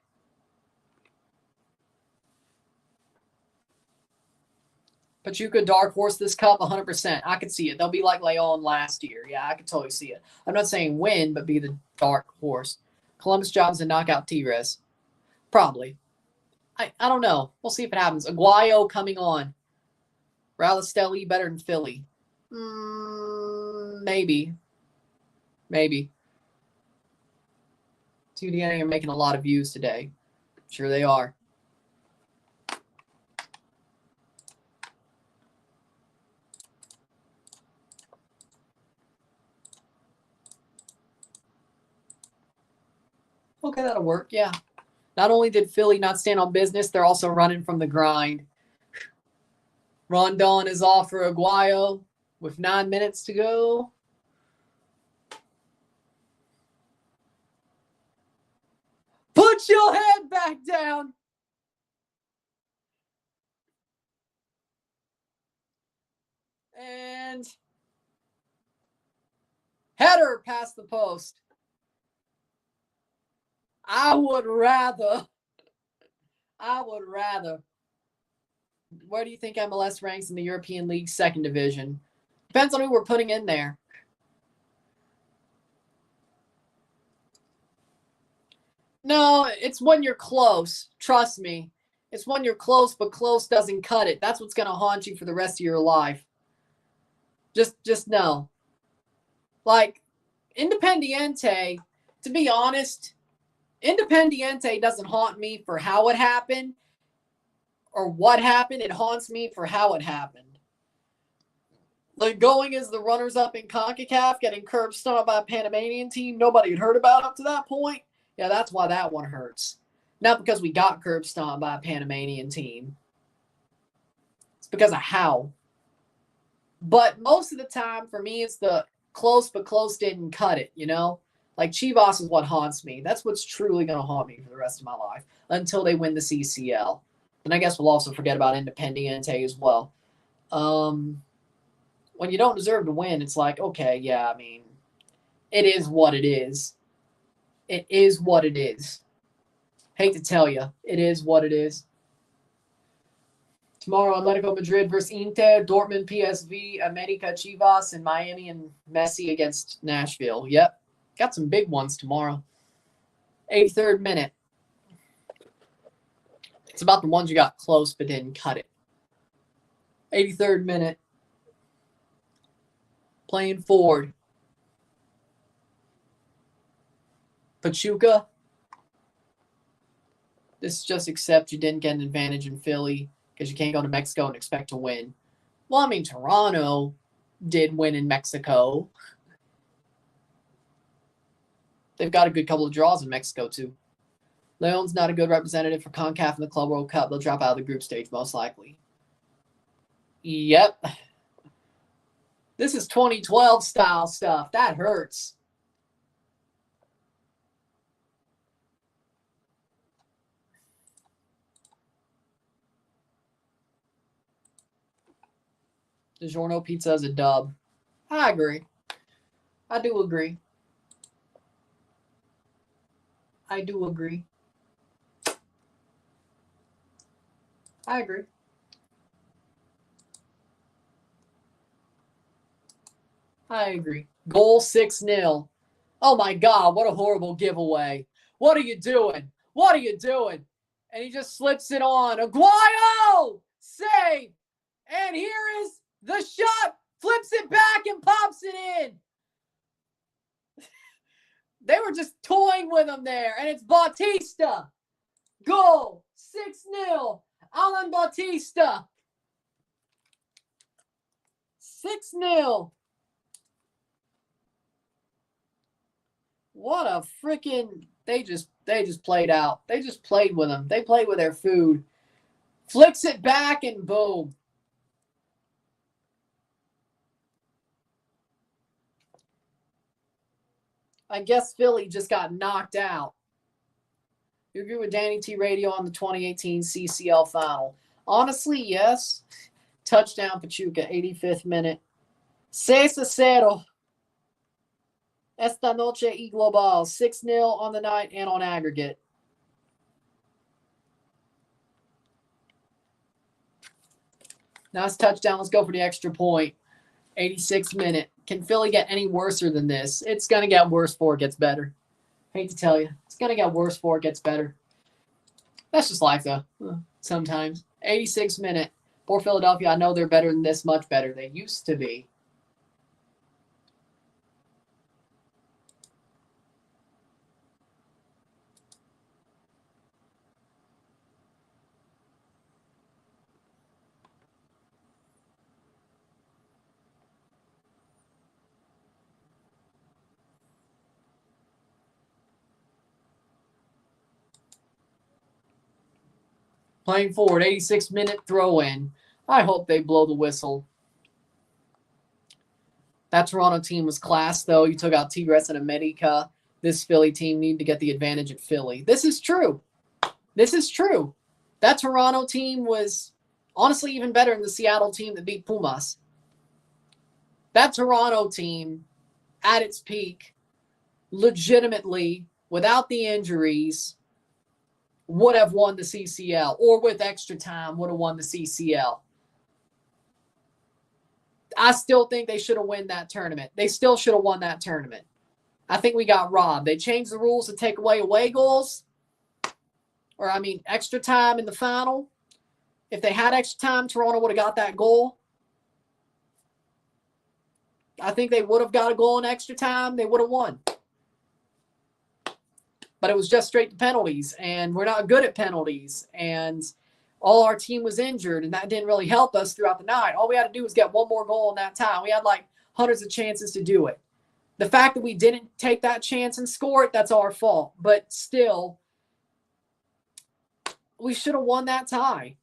Pachuca dark horse this cup 100%. I could see it. They'll be like Leon last year. Yeah, I could totally see it. I'm not saying win, but be the dark horse. Columbus Jobs and knock out T-Res. Probably. I don't know. We'll see if it happens. Aguayo coming on. Ralistelli better than Philly. Maybe. TDN are making a lot of views today. Sure they are. Okay, that'll work. Yeah. Not only did Philly not stand on business, they're also running from the grind. Rondón is off for Aguayo with 9 minutes to go. Put your head back down. And header past the post. I would rather. Where do you think MLS ranks in the European League second division? Depends on who we're putting in there. No, it's when you're close. Trust me. It's when you're close, but close doesn't cut it. That's what's going to haunt you for the rest of your life. Just know. Like, Independiente, to be honest, Independiente doesn't haunt me for how it happened or what happened. It haunts me for how it happened. Like, going as the runners-up in CONCACAF, getting curb stomped by a Panamanian team nobody had heard about up to that point. Yeah, that's why that one hurts. Not because we got curb stomped by a Panamanian team. It's because of how. But most of the time, for me, it's the close, but close didn't cut it, you know? Like, Chivas is what haunts me. That's what's truly going to haunt me for the rest of my life until they win the CCL. And I guess we'll also forget about Independiente as well. When you don't deserve to win, it's like, okay, yeah, I mean, it is what it is. It is what it is. Hate to tell you, it is what it is. Tomorrow, Atletico Madrid versus Inter, Dortmund, PSV, America, Chivas, and Miami and Messi against Nashville. Yep, got some big ones tomorrow. 83rd minute. It's about the ones you got close but didn't cut it. 83rd minute. Playing forward. Pachuca. This is just accept you didn't get an advantage in Philly because you can't go to Mexico and expect to win. Well, I mean, Toronto did win in Mexico. They've got a good couple of draws in Mexico, too. Leon's not a good representative for CONCACAF in the Club World Cup. They'll drop out of the group stage, most likely. Yep. This is 2012 style stuff. That hurts. DiGiorno pizza is a dub. I agree. I do agree. I agree. I agree. Goal 6-0. Oh my God, what a horrible giveaway. What are you doing? And he just slips it on. Aguayo! Save! And here is the shot. Flips it back and pops it in. They were just toying with him there. And it's Bautista. Goal. 6-0. Alan Bautista. 6-0. What a freaking... They just played out. They just played with him. They played with their food. Flicks it back and boom. I guess Philly just got knocked out. You agree with Danny T. Radio on the 2018 CCL final? Honestly, yes. Touchdown Pachuca, 85th minute. 6-0. Esta noche y global. 6-0 on the night and on aggregate. Nice touchdown. Let's go for the extra point. 86th minute. Can Philly get any worse than this? It's going to get worse before it gets better. Hate to tell you. It's going to get worse before it gets better. That's just life, though. Sometimes. 86th minute. Poor Philadelphia. I know they're better than this. Much better. They used to be. Playing forward, 86th minute throw-in. I hope they blow the whistle. That Toronto team was class, though. You took out Tigres and America. This Philly team need to get the advantage at Philly. This is true. This is true. That Toronto team was honestly even better than the Seattle team that beat Pumas. That Toronto team, at its peak, legitimately, without the injuries, would have won the CCL, or with extra time would have won the CCL. I still think they should have won that tournament. They still should have won that tournament. I think we got robbed. They changed the rules to take away goals, or extra time in the final. If they had extra time, Toronto would have got that goal. I think they would have got a goal in extra time. They would have won. But it was just straight to penalties, and we're not good at penalties. And all our team was injured, and that didn't really help us throughout the night. All we had to do was get one more goal in that time. We had like hundreds of chances to do it. The fact that we didn't take that chance and score it, that's our fault. But still, we should have won that tie.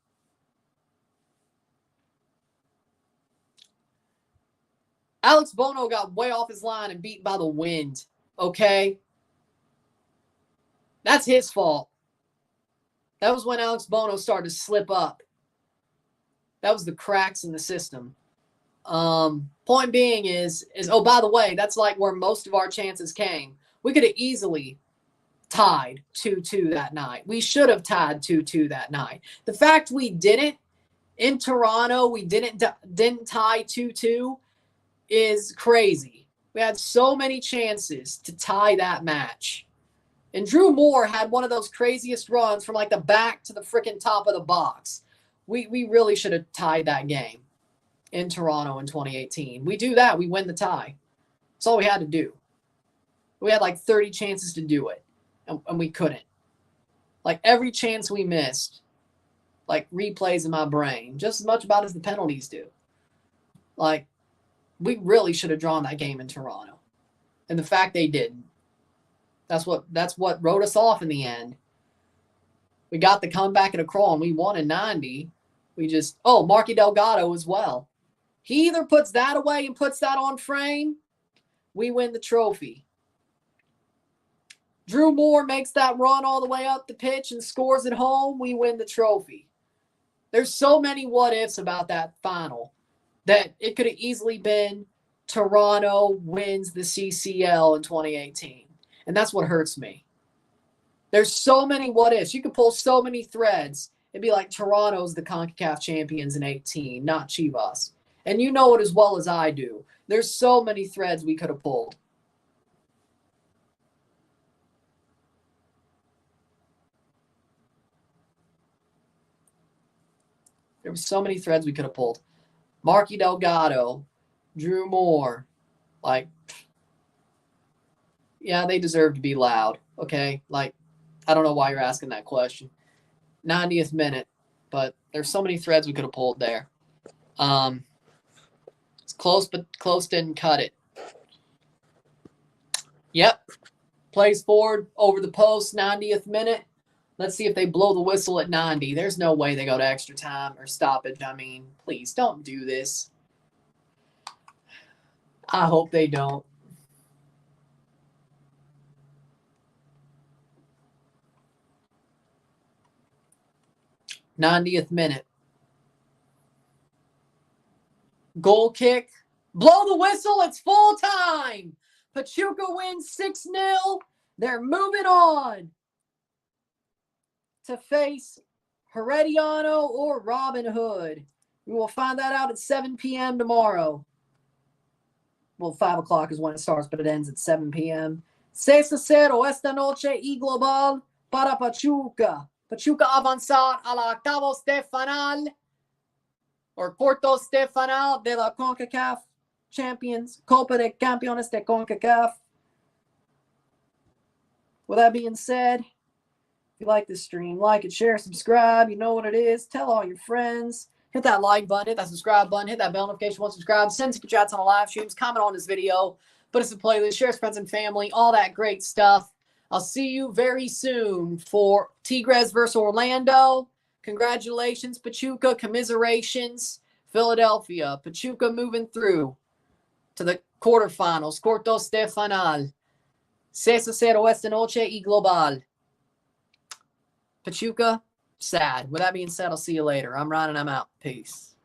Alex Bono got way off his line and beat by the wind, okay? That's his fault. That was when Alex Bono started to slip up. That was the cracks in the system. Point being is, oh, by the way, that's like where most of our chances came. We could have easily tied 2-2 that night. We should have tied 2-2 that night. The fact we didn't, in Toronto, we didn't tie 2-2 is crazy. We had so many chances to tie that match. And Drew Moore had one of those craziest runs from like the back to the freaking top of the box. We really should have tied that game in Toronto in 2018. We do that, we win the tie. That's all we had to do. We had like 30 chances to do it, and we couldn't. Like every chance we missed, like replays in my brain, just as much about as the penalties do. Like, we really should have drawn that game in Toronto. And the fact they didn't, that's what wrote us off in the end. We got the comeback at a crawl, and we won in 90. Marky Delgado as well. He either puts that away and puts that on frame, we win the trophy. Drew Moore makes that run all the way up the pitch and scores at home, we win the trophy. There's so many what-ifs about that final that it could have easily been Toronto wins the CCL in 2018. And that's what hurts me. There's so many what-ifs. You could pull so many threads. It'd be like Toronto's the CONCACAF Champions in 18, not Chivas. And you know it as well as I do. There's so many threads we could have pulled. There were so many threads we could have pulled. Marky Delgado, Drew Moore, yeah, they deserve to be loud, okay? I don't know why you're asking that question. 90th minute, but there's so many threads we could have pulled there. It's close, but close didn't cut it. Yep. Plays forward over the post, 90th minute. Let's see if they blow the whistle at 90. There's no way they go to extra time or stoppage. Please don't do this. I hope they don't. '90th minute. Goal kick. Blow the whistle. It's full time. Pachuca wins 6-0. They're moving on to face Herediano or Robin Hood. We will find that out at 7 p.m. tomorrow. Well, 5 o'clock is when it starts, but it ends at 7 p.m. 6-0 esta noche y global para Pachuca. Pachuca avanzar a la octavos de final or cuartos de final de la CONCACAF Champions, Copa de Campeones de CONCACAF. With that being said, if you like this stream, like it, share, subscribe. You know what it is. Tell all your friends. Hit that like button, hit that subscribe button, hit that bell notification once subscribed. Send super chats on the live streams. Comment on this video. Put us in playlist. Share with friends and family. All that great stuff. I'll see you very soon for Tigres versus Orlando. Congratulations, Pachuca. Commiserations, Philadelphia. Pachuca moving through to the quarterfinals. Cuartos de final. 6-0 esta noche y global. Pachuca, sad. With that being said, I'll see you later. I'm Ron and I'm out. Peace.